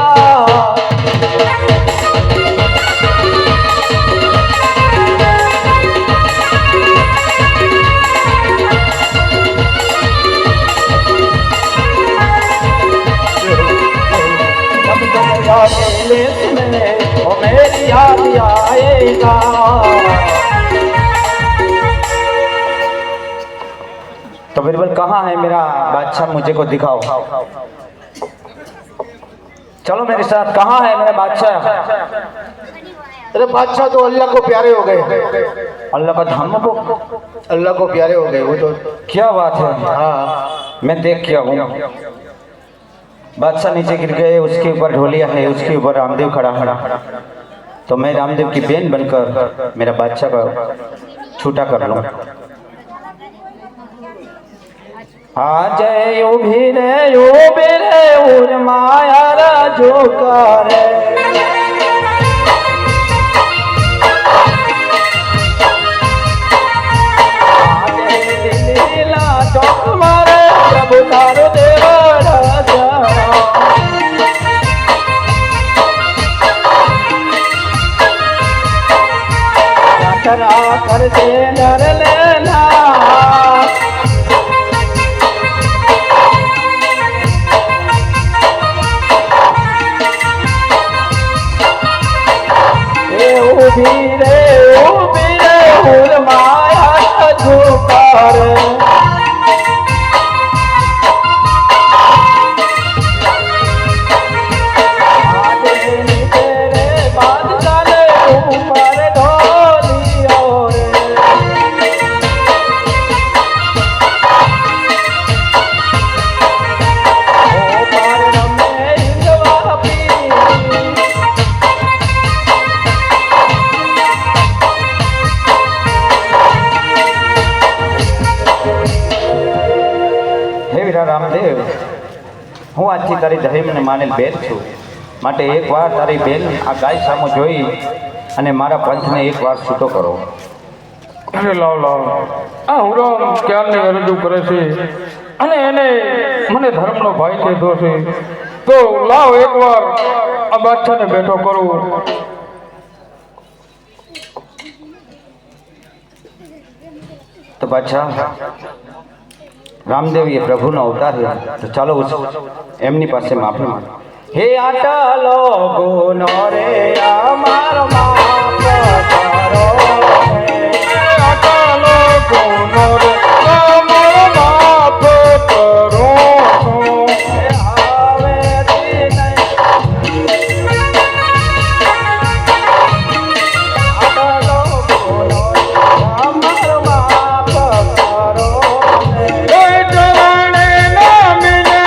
वो मेरी याद आएगा। तो बिरबल कहाँ है मेरा बादशाह, मुझे को दिखाओ। चलो मेरे साथ, कहाँ है मेरा बादशाह? अरे बादशाह तो अल्लाह को प्यारे हो गए। अल्लाह का धाम को, अल्लाह को प्यारे हो गए वो तो। क्या बात है? हाँ, मैं देख के आऊँ। बादशाह नीचे गिर गए, उसके ऊपर ढोलिया है, उसके ऊपर रामदेव खड़ा है। तो मैं रामदेव की बेन बनकर मेरा बादशाह का छूटा कर लूं। आ जय उभिरे उर माया राजो करे। तारो देवा राजा करा कर दे नर लेना। उबीरे उर माया झुकार। હું આજથી તારી ધર્મને માનેલ બેન છું, માટે એકવાર તારી બેન આ ગાય સામો જોઈ અને મારા પંથને એકવાર છૂટો કરો. અરે લાવ લાવ, આ હુરામ ક્યારની રજૂ કરે છે અને એને મને ધર્મનો ભાઈ કહેતો છે, તો લાવ એકવાર આ બાદશાહને બેઠો કરું. તો બાદશાહ રામદેવીએ પ્રભુનો અવતાર લીધો, તો ચાલો એમની પાસે માફી માંગો. હે આટલો ગુનો રે અમારો માફ કરો, આટલો ગુનો રે અમારો માફ કરો. હે હવેથી નહીં આટલો ગુનો રે અમારો માફ કરો. એ ચરણે નામીને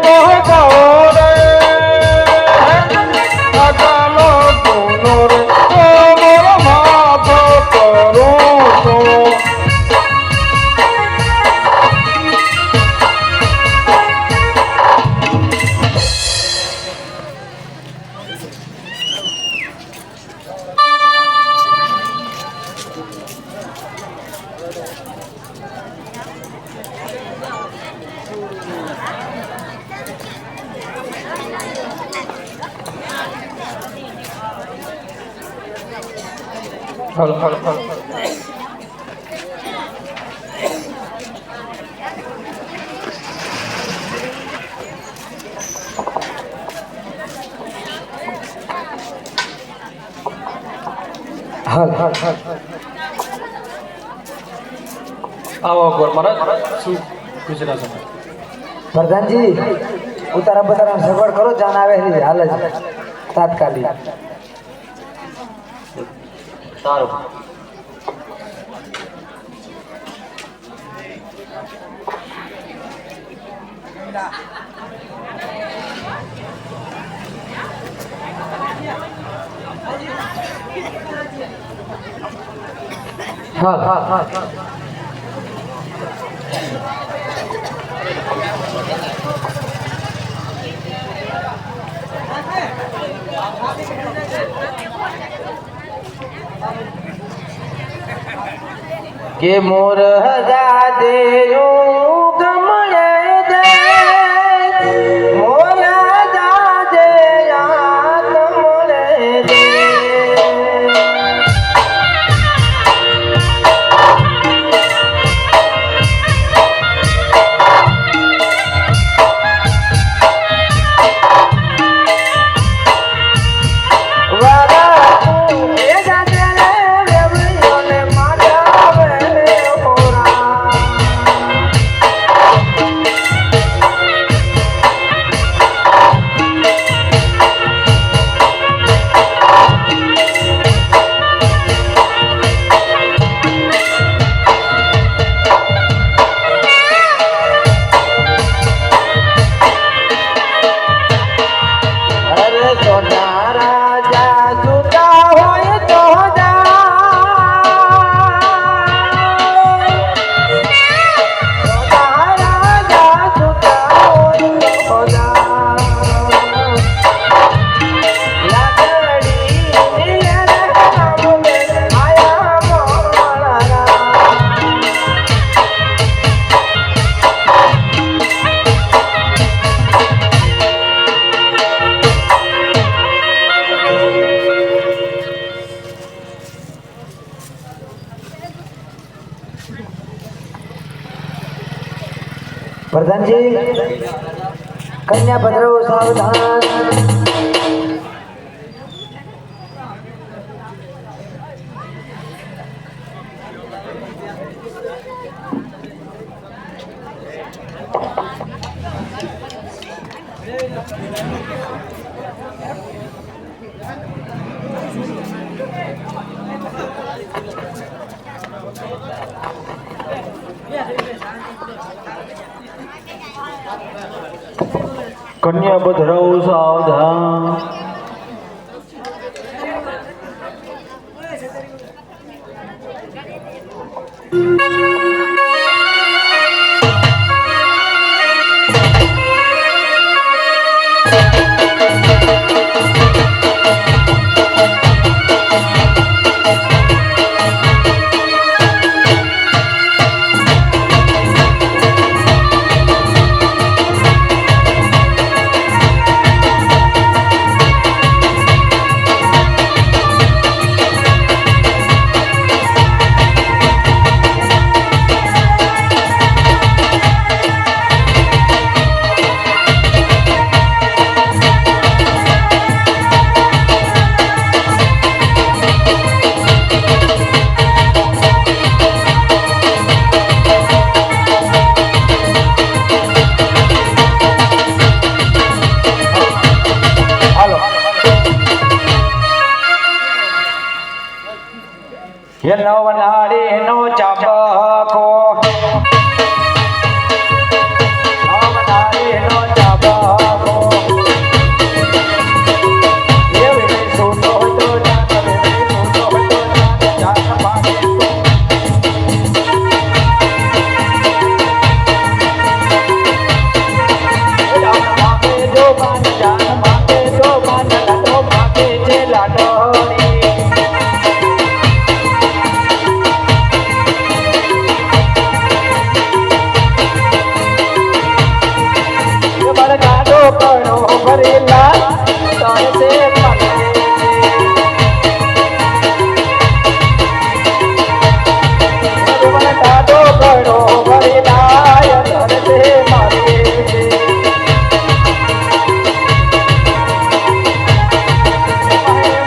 મોહકાઓ રે, આટલો ગુનો રે અમારો માફ કરો. Hello hello hello. હાલ હાલ હાલ આવો અકબર મહારાજ, શું ગુજરાત પ્રધાનજી ઉતારા બતારા સગવડ કરો, જાન આવે છે હાલ જ તાત્કાલિક. સારું. હાલ હાલ હાલ. કે મોર હજાદે ગમળે દે, મોર હજાદે ગમળે દે. પ્રધાનજી કન્યા ભદ્રો સાવધાન. કન્યા પધરાવો સાવધાન. ये नवनारी नो चाबको नवनारी नो चाबको ये विनय सुनो तो जान विनय सुनो तो जान पाके जान माके जो मान जान माके जो मान लाडो माके जे लाडोरी करो भरेला तार से पकड़े मन काटो करो भरेला तार से मारे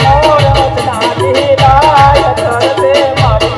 मोर रचना लीला तार से मारे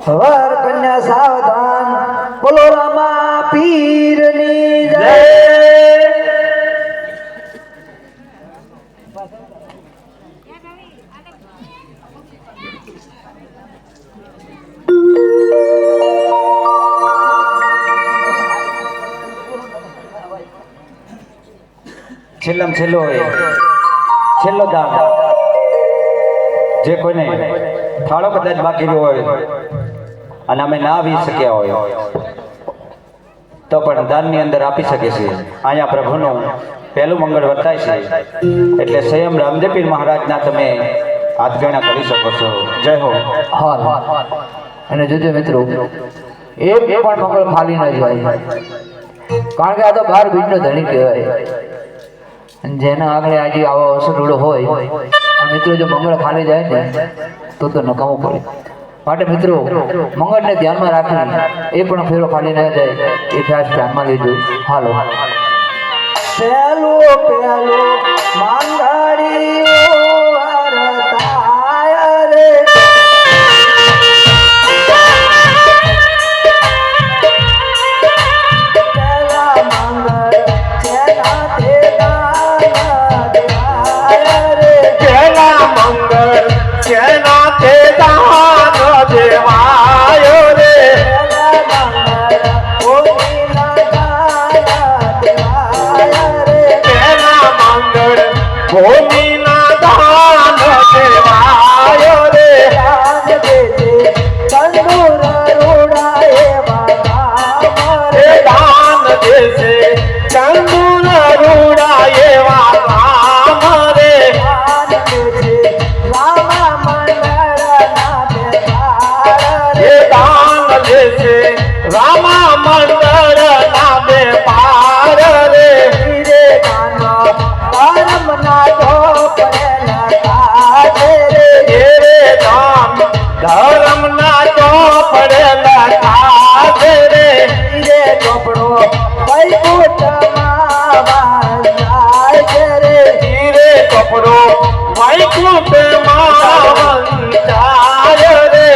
वर कन्या सावधान बोलो रामा पीरनी जय। છેલ્લામાં છેલ્લો હોય છેલ્લો દાન જે કોઈને થાળો કદાચ બાકી રહ્યો હોય અને અમે ના આવી શક્યા હોય તો પણ દાનની અંદર આપી શકે છે. અહીંયા પ્રભુનું પહેલું મંગળ વર્તાય છે એટલે સ્વયં રામદેવપીર મહારાજના તમે હાથગણા કરી શકો છો. જય હો. હા અને જોજો મિત્રો એક પણ મંગળ ખાલી ન જાય, કારણ કે આ તો 12 બીજનો ધણી કહેવાય. અને જેના આગળ આજે આવો અવસર રૂડો હોય મિત્રો, જો મંગળ ખાલી જાય ને તો નકામું પડે. માટે મિત્રો મંગળને ધ્યાનમાં રાખી એ પણ ફેરો ખાલી ન જાય એ ખાસ ધ્યાનમાં લેજો. હાલો પેલો પેલો માંગડી વરતાય રે પેલા મંગળ જેના તે દાન દેવાય રે પેલા મંગળ જેના તે દાન દેવાય રે પેલા મંગળ ઓઈના દાન દેવાય રે પેલા મંગળ ભૂમિના દાન દેવાય રે દાન દેજે તંદુર રૂડાએ બાબા એ દાન દેશે ચંદુર રૂડા એવા રામ રે દાન દેજે વૈકુંઠમાં વંચાય રે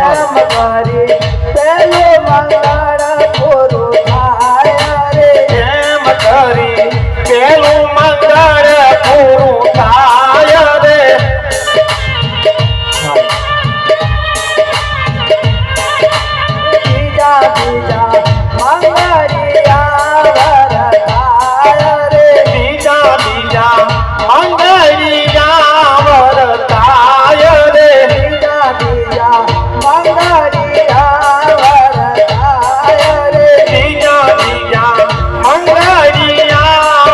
એમ કરી પેલું મંગળ પૂરું થાય રે એમ કરી પેલું મંગળ પૂરું થાય રે બીજા બીજા મંગળિયા વરતાય રે બીજા બીજા મંગળિયા વરતાય રે બીજા બીજા મંગળિયા વરતાય રે બીજા બીજા મંગળિયા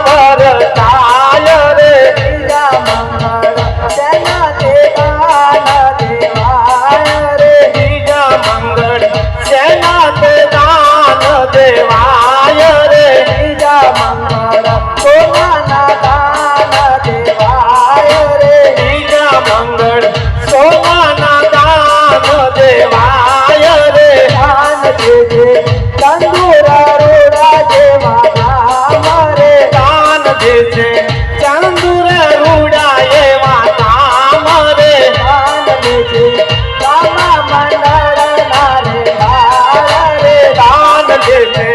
વરતાય રે બીજા મંગળ તેના દેવાના દેવાય રે બીજા મંગળ સેના તે દાન દેવાય રે બીજા મંગળ સોનાના દાન દેવાય રે બીજા મંગળ સોનાના દાન દેવાય રે દાન દેજે તંદુરા રોડા જેવા નામ રે દાન દેશે ચંદુર રૂડા એવા નામ રે દાન દેજે રામા મંડળ ના રે બાળ રે દાન દેશે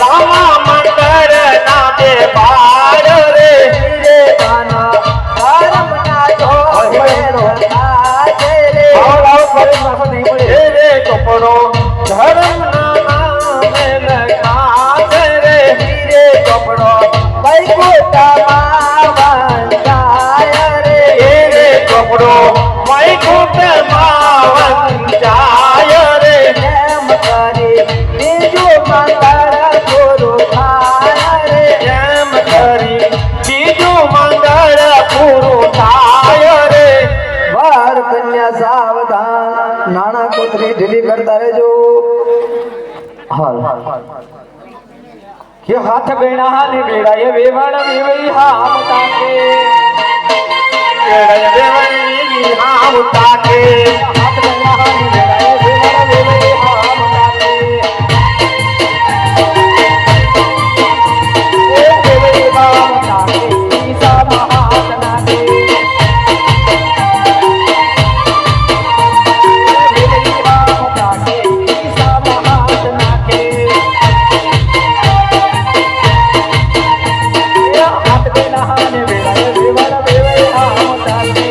રામા મંડળ ના દે પાડ રે રે કાના ધર્મના જોડે રખાય રે રે કપડો ધર્મ ના નામે લખાશે રે રે કપડો વૈકુંઠમાં વંચાય રે રે કપડો વૈકુંઠમાં વંચાય રે એમ કરી બીજું મંગળ પૂરું થાય રે એમ કરી બીજું મંગળ પૂરું થાય રે વાર કન્યા સાવધાન નાના કૂતરી ઢીલી કરતા રહેજો હાલ કે હાથ ગણા ને બેડાએ વેવણ વેવઈ હામ તાકે કેળય દેવની હાવ તાકે હાથ ગણા ને બેડાએ વેવણ વેવઈ હામ તાકે એ વેવઈ હામ તાકે ઈસા મહાત નાકે એ વેવઈ હામ તાકે ઈસા મહાત નાકે હાથ ગણા ને બેડાએ વેવણ વેવઈ હામ તાકે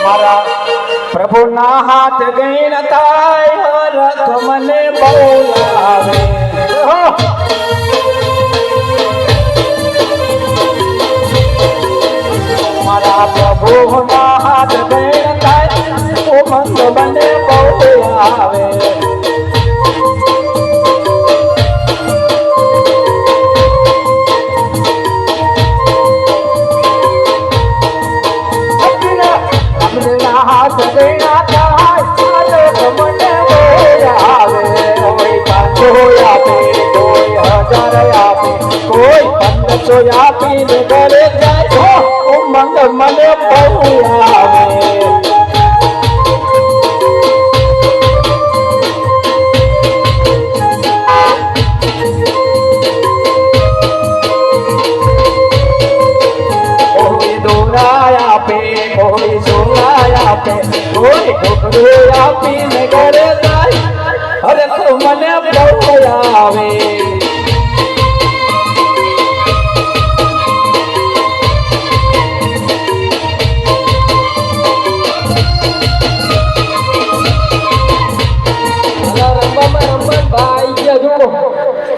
મારા પ્રભુના હાથ ગણતાય રથ મને બોલાવે મારા પ્રભુના હાથ ગણતાય ઉમંગ મને બોલાવે અમરેના હાથ ગણતાય રથ મને બોલાવે કોઈ 500 આપે કોઈ 1000 આપે કોઈ 1500 આપીને ઘરે જાય ઉમંગ મને બોલાવે કોઈ દોરાય આપે કોઈ સોનાય આપે કોઈ ઢોકળો આપીને ઘરે જાય અરે તો મને બોલાવે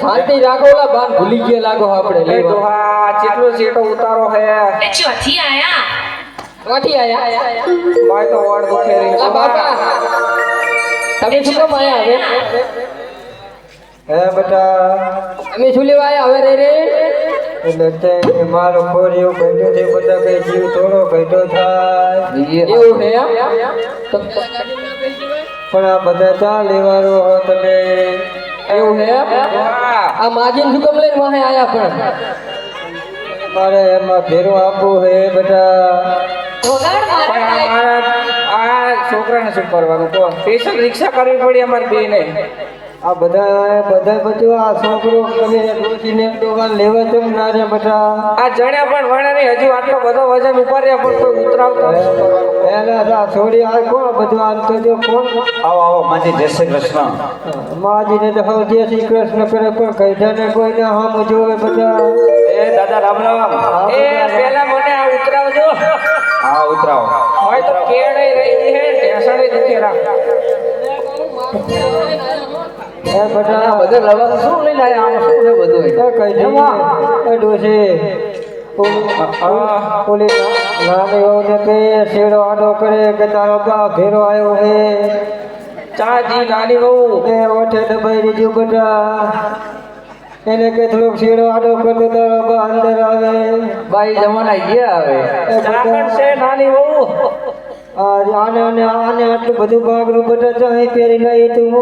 શાંતિ રાખો લા બાન ભૂલી ગયા લાગો આપણે એ દોહા ચેટલો ચેટો ઉતારો હે ચોથી આયા કોઠી આયા માય તો વાળ દુખે રહી લા બાપા તમે શું કામ આયા હવે હે બેટા અમે શું લેવા આયા હવે રે એટલે તે મારો ખોરિયો કઈડો છે બધા કઈ જીવ થોડો કઈડો થાય એવું હે તો પણ આ બધા ચા લેવાનો હો તમે એવું હે આ માગીને શું કામ લઈને વાહે આયા પણ મારે એમાં ફેરો આપવું હે બેટા વગાડ પણ મારા અમારા આ છોકરાને શું કરવાનું તો સ્પેશિયલ રિક્ષા કરવી પડી અમારે બેને આ બધા બધું આ છોકરો તમે ડોસીને દોકાન લેવા ચમ ના રે બધા આ જણ્યા પણ વણે નહીં હજુ આટલો બધો વજન ઉપાડ્યા પણ કોઈ ઉતરાવતો એના આ છોડી આ કોણ બધું આમ તો જો કોણ આવો આવો માજી જય શ્રી કૃષ્ણ માજીને તો હવે જય શ્રી કૃષ્ણ કરે પણ કઈઠાને કોઈને હમ જોવે બધા એ દાદા રામ રામ એ પેલા મને આ ઉતરાવજો હા ઉતરાવો હોય તો કેળે રહી છે ઢેસણે દુખે રાખ એ બધા બધા લગન શું લઈને આયા આમ શું છે બધું કઈઠી ડોસી ઓલી નાની વહુને કે શેડો આડો કરે કે તારો બા ભેરો આવ્યો હે ચાજી નાની વહુ એ ઓઠે દબાઈ દીધું બધા એને કે થોડોક શેડો આડો કરતો તારો બા અંદર આવે બાઈ જમાના ગયા હવે એ ચાકણ બધા છે નાની વહુ આને આટલું બધું ભાગનું બધા ચાહી પહેરી લઈ તું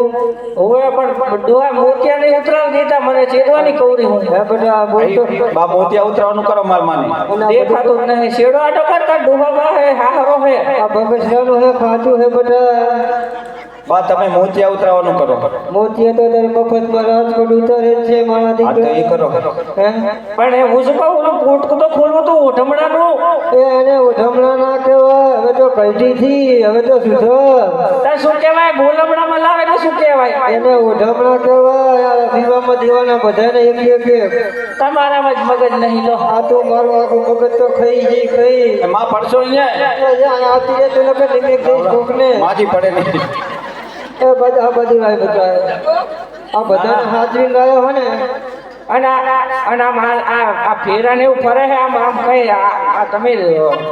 હવે પણ ડોહા મોતિયા નહીં ઉતરાવ દીધા મને ચેડવાની કૌરી હું હે બધા બોલતો બા મોતિયા ઉતરાવાનું કરો માર માની દેખાતું જ નહીં શેડો આટો કરતા ડોહા બા હે હારો હે આ બગસરાનું હે ખાતું હે બધા બા તમે મોતિયા ઉતરાવાનું કરો મોતીએ તો તારી મફતમાં રાજકોટ ઉતારે જ છે મારા હા તો એ દીકરા કરો હે પણ એ હું શું કહું ઓલું પોટકું તો ખોલવું તો ઓઢમણાનું એને ઉઠમણા ના કહેવાય હવે તો કઈથી હવે તો સુધર તાર શું કહેવાય બોલમણામાં લાવે તો શું કહેવાય એને ઉઠમણા કહેવાય આ દીવામાં દીવાના બધાને એક તમારામાં જ મગજ નહીં લો આ તો મારું આખું મગજ તો ખાઈ જઈ ખાઈ એ માં પડશો અહીંયા આવતી રહે તો લગન નિમેક દઈશ કોકને માજી પડે નહીં એ બધા બધું લાય બધા આ બધાને હાજરી લાયો હો ને અને આ ફેરાને એવું ફરે છે આમ કઈ આ તમે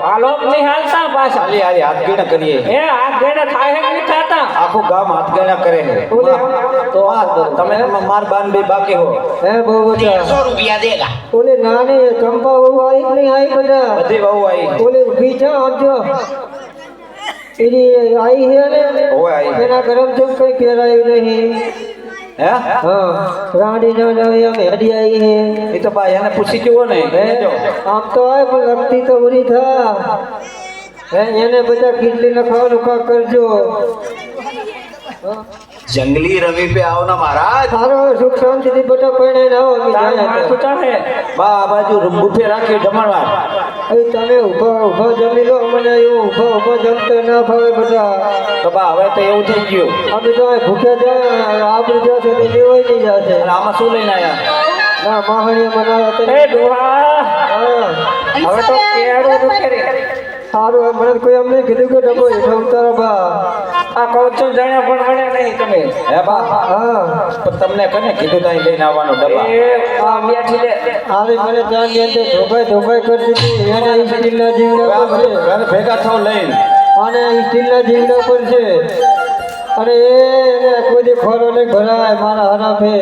આલોક નહીં હાલતા પાછા ખાલી હારી હાથ ગીણા કરીએ એ હાથ ગેડા થાય છે કે નહીં થતા આખું ગામ હાથ ગીણા કરે છે તો આ તમે માર બાન બે બાકી હો હે બહુ બધા ઓલી નાની ચંપા બહુ આવી કે નહીં આવી બધા બધી બહુ આવી ઓલી ઊભી છે સમજો એની આવી છે ને ઓય આવી એના ગરમ જેમ કઈ પહેરાયું નહીં હે હા રાણી ના નવી અમે હડી આવી છે એ તો ભાઈ એને પૂછી જુઓ ને જો આમ તો આવે પણ લગતી તો ઉરી થા હે એને બધા કેટલી લખાવાનું કા કરજો जंगली रवि पे आओ ना महाराज। સારો સુખ શાંતિથી બધા પરણે રહો અમે તારું જાય માથું ચાહે બા આ બાજુ બુફે રાખી જમણવાર અહીં તમે ઊભા જમી લો અમને એવું ઊભા જમતા ના ભાવે બધા તો બા હવે તો એવું થઈ ગયું અમે તો અહીં ભૂખ્યા જાય આપણે જશે તો લેવાય નહીં જશે અને આમાં શું લઈને આવ્યા ના માહણીએ મનાવા એ ડોહા હા હવે તો કેળું દુખે રે સારું મને કોઈ અમને કીધું કે ડબ્બો હેઠળ ઉતારો બા આ કહું છું જાણ્યા પણ વણ્યા નહીં તમે હે બા હા પણ તમને કને કીધું ત્યાં લઈને આવવાનો ડબ્બા એ આ બેઠી લે આવી મને ત્યાંની અંદર ધોભાઈ કરી દીધી એને સ્ટીલના જીવડા પર છે ઘર ભેગા થાવ લઈને અને સ્ટીલના જીવડા પર છે અને એને કોઈ દી ખોરો નહીં ભરાય મારા હરાફે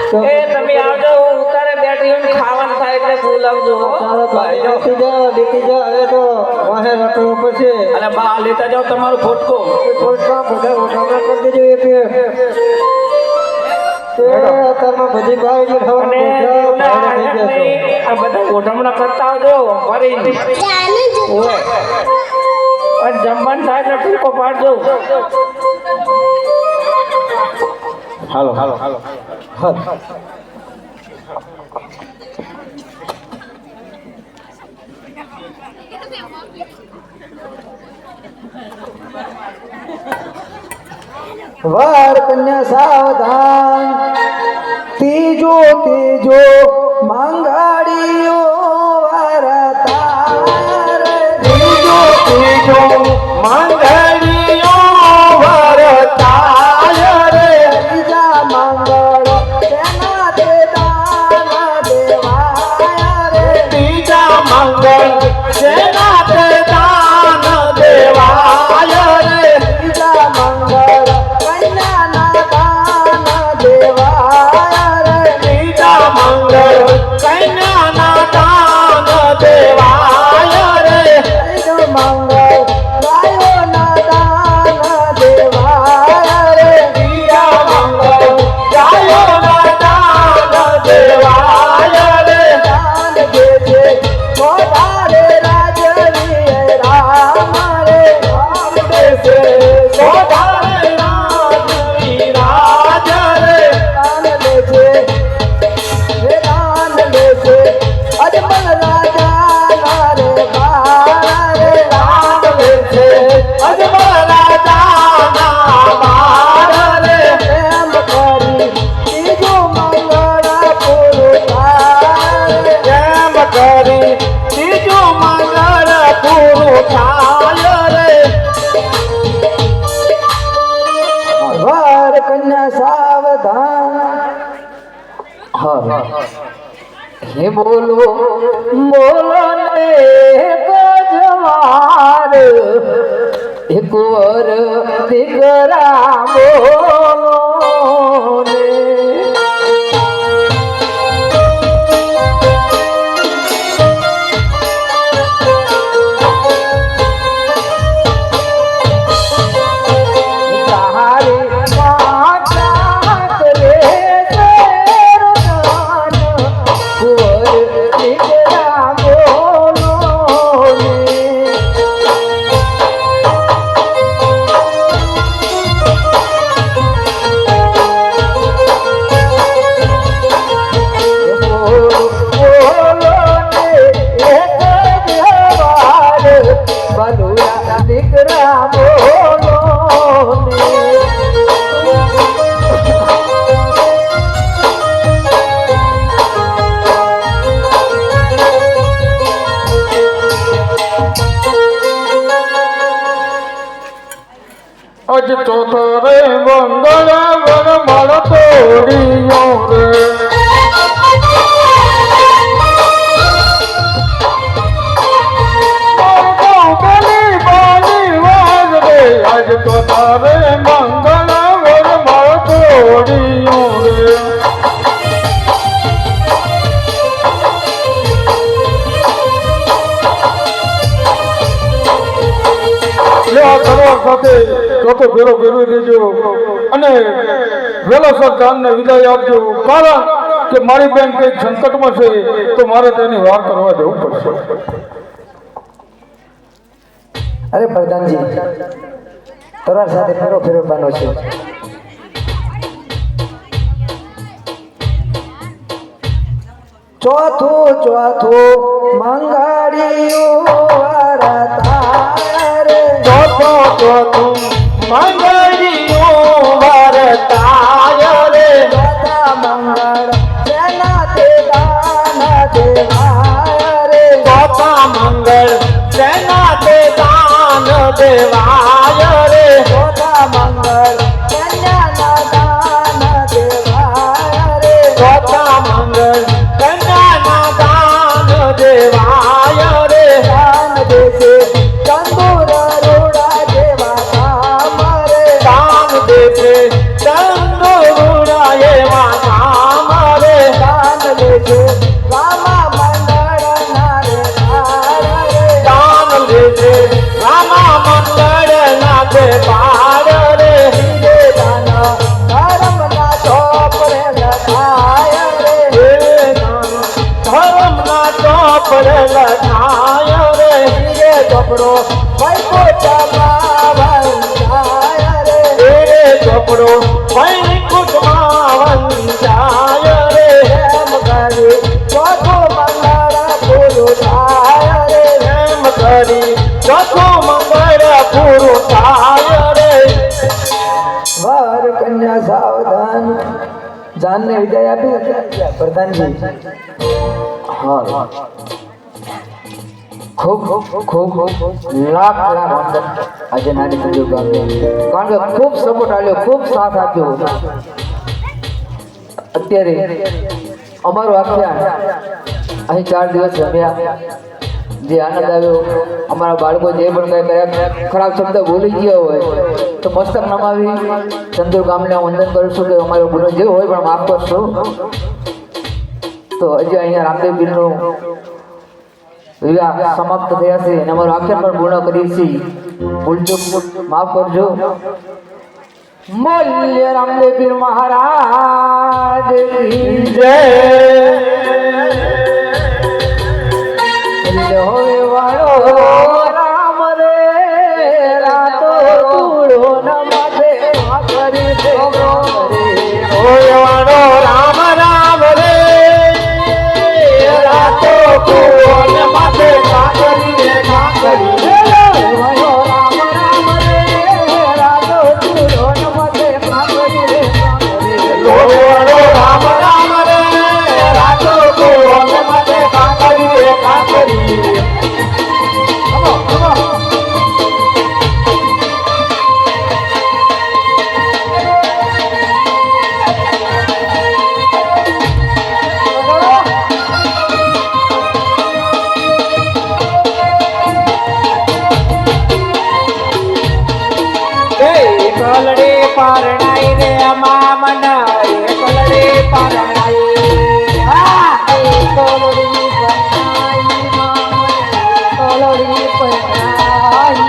તો એ તમે આવજો ઉતારે બેઠી હોય ને ખાવાનું થાય એટલે બોલાવજો તારા ભાઈ લીટી જા હવે તો વાહે રખડવો પડશે અને બા આ લેતા જાઓ તમારું ફોટકો કોટમાં બધા ઓઢામણા કરી દેજો એક અત્યારમાં બધી ભાઈ અને આ બધા ઓઢમણા કરતા આવજો ભરીને ઓય અને જમવાનું થાય એટલે ટૂંકો પાડજો હાલો હાલો વાર કન્યા સાવધાન ત્રીજો માંગાડીઓ વારતાર ત્રીજો માંગાડીઓ વારતાર ત્રીજા મંગળ તેના દેદાન દેવાય રે ત્રીજા મંગળ તેના દેદાન દેવાય રે ત્રીજા મંગળ કન્યાના દાન દેવાય રે ત્રીજા મંગળ કન્યાના દાન હે બોલો બોલો ને ગજવાર એક વાર દીકરા બોલો ને અજ ચોથા રે મંગળા વર માળ તોડીયો રે આજ ચોથા રે મંગળા વર માળ તોડીયો રે સાથે ચોથો ફેરો ફેરવી દેજો અને વેલાસર ગામને વિદાય આપજો કારણ કે મારી બેન કંઈક સંકટમાં છે તો મારે તેની વાર કરવા જવું પડશે અરે પ્રધાનજી તરવાર સાથે ફેરો ફેરવવાનો છે ચોથું ચોથું મંગાડિયું વરતાય રે ચોથું મંગળિયું વરતાય રે ચોથા મંગળ સેનાથી દાન દેવાય રે ચોથા મંગળ સેનાતે દાન દેવાય રે ચોથા મંગળ કન્યાના દાન દેવાય રે ચોથા મંગળ કન્યાના દાન દેવાય રે દાન દેશે ચંદુર રોડા જેવા કામ રે દાન દેશે ચંદુરા એવા કામ રે દાન લેશે રામા મંગળ ના રે તાર રે દાન લેશે રામા મંગળ ના દે પાર રે હિંદે દાન ધર્મ ના ચોપ રે લખાય રે ધર્મ ના ચોપડ લખાય રે હિંદે ચોપડો વૈકુંઠમાં વંચાય રે એ ચોપડો વૈકુંઠમાં વંચાય રે એમ કરી ચોથું મંગળ પૂરું થાય રે એમ કરી ચોથું મંગળ પૂરું થાય રે વર કન્યા સાવધાન જાનને વિદાય આપી પ્રધાનજી હા ખૂબ ખૂબ લાખ લાખ વંદન આજે નાની સંજોગ ગામને કારણ કે ખૂબ સપોર્ટ આપ્યો ખૂબ સાથ આપ્યો અત્યારે અમારું આખ્યાન અહીં 4 દિવસ રમ્યા જે આનંદ આવ્યો અમારા બાળકો જે પણ કંઈ કર્યા ખરાબ શબ્દ બોલી ગયા હોય તો મસ્તક નમાવી ચંદુર ગામને વંદન કરું છું કે અમારો ગુનો જે હોય પણ માફ કરશો તો હજી અહીંયા રામદેવ પીરનું વિવાહ સમાપ્ત થયા છે અને અમારું આખ્યાન પણ પૂર્ણ કરીએ છીએ ભૂલચૂક માફ કરજો મૂલ્ય રામદેવ પીર મહારાજ કી જય લોહે વાળો રામ રે રાતો તુળો ન માથે કરી દે ઓય વાળો રામ રામ રે રાતો કુવન માથે કાકરી રે કાકરી ઓય રામ રામ રે રાતો કુવન માથે કાકરી રે કાકરી એકલડી પરણાઈ રે મામન એકલડી પરણાઈ એકલડી પરણાઈ મામન એકલડી પરણાઈ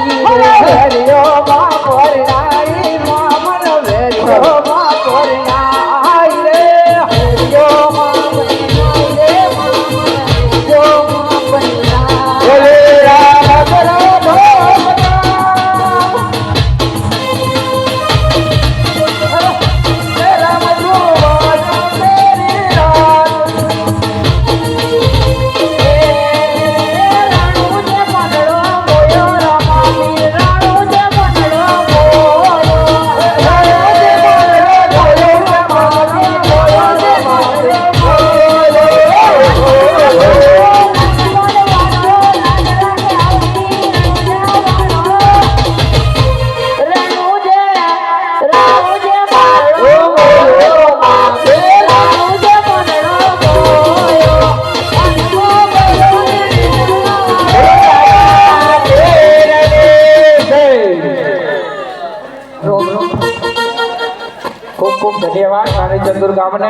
વેરિયો માં પરણાઈ મામન વેરિયો માં પરણાઈ રે વેરિયો માં પરણાઈ રે મામન વેરિયો માં પરણાઈ બોલે રામ ખૂબ ખૂબ ધન્યવાદ રાણી ચંદુર ગામને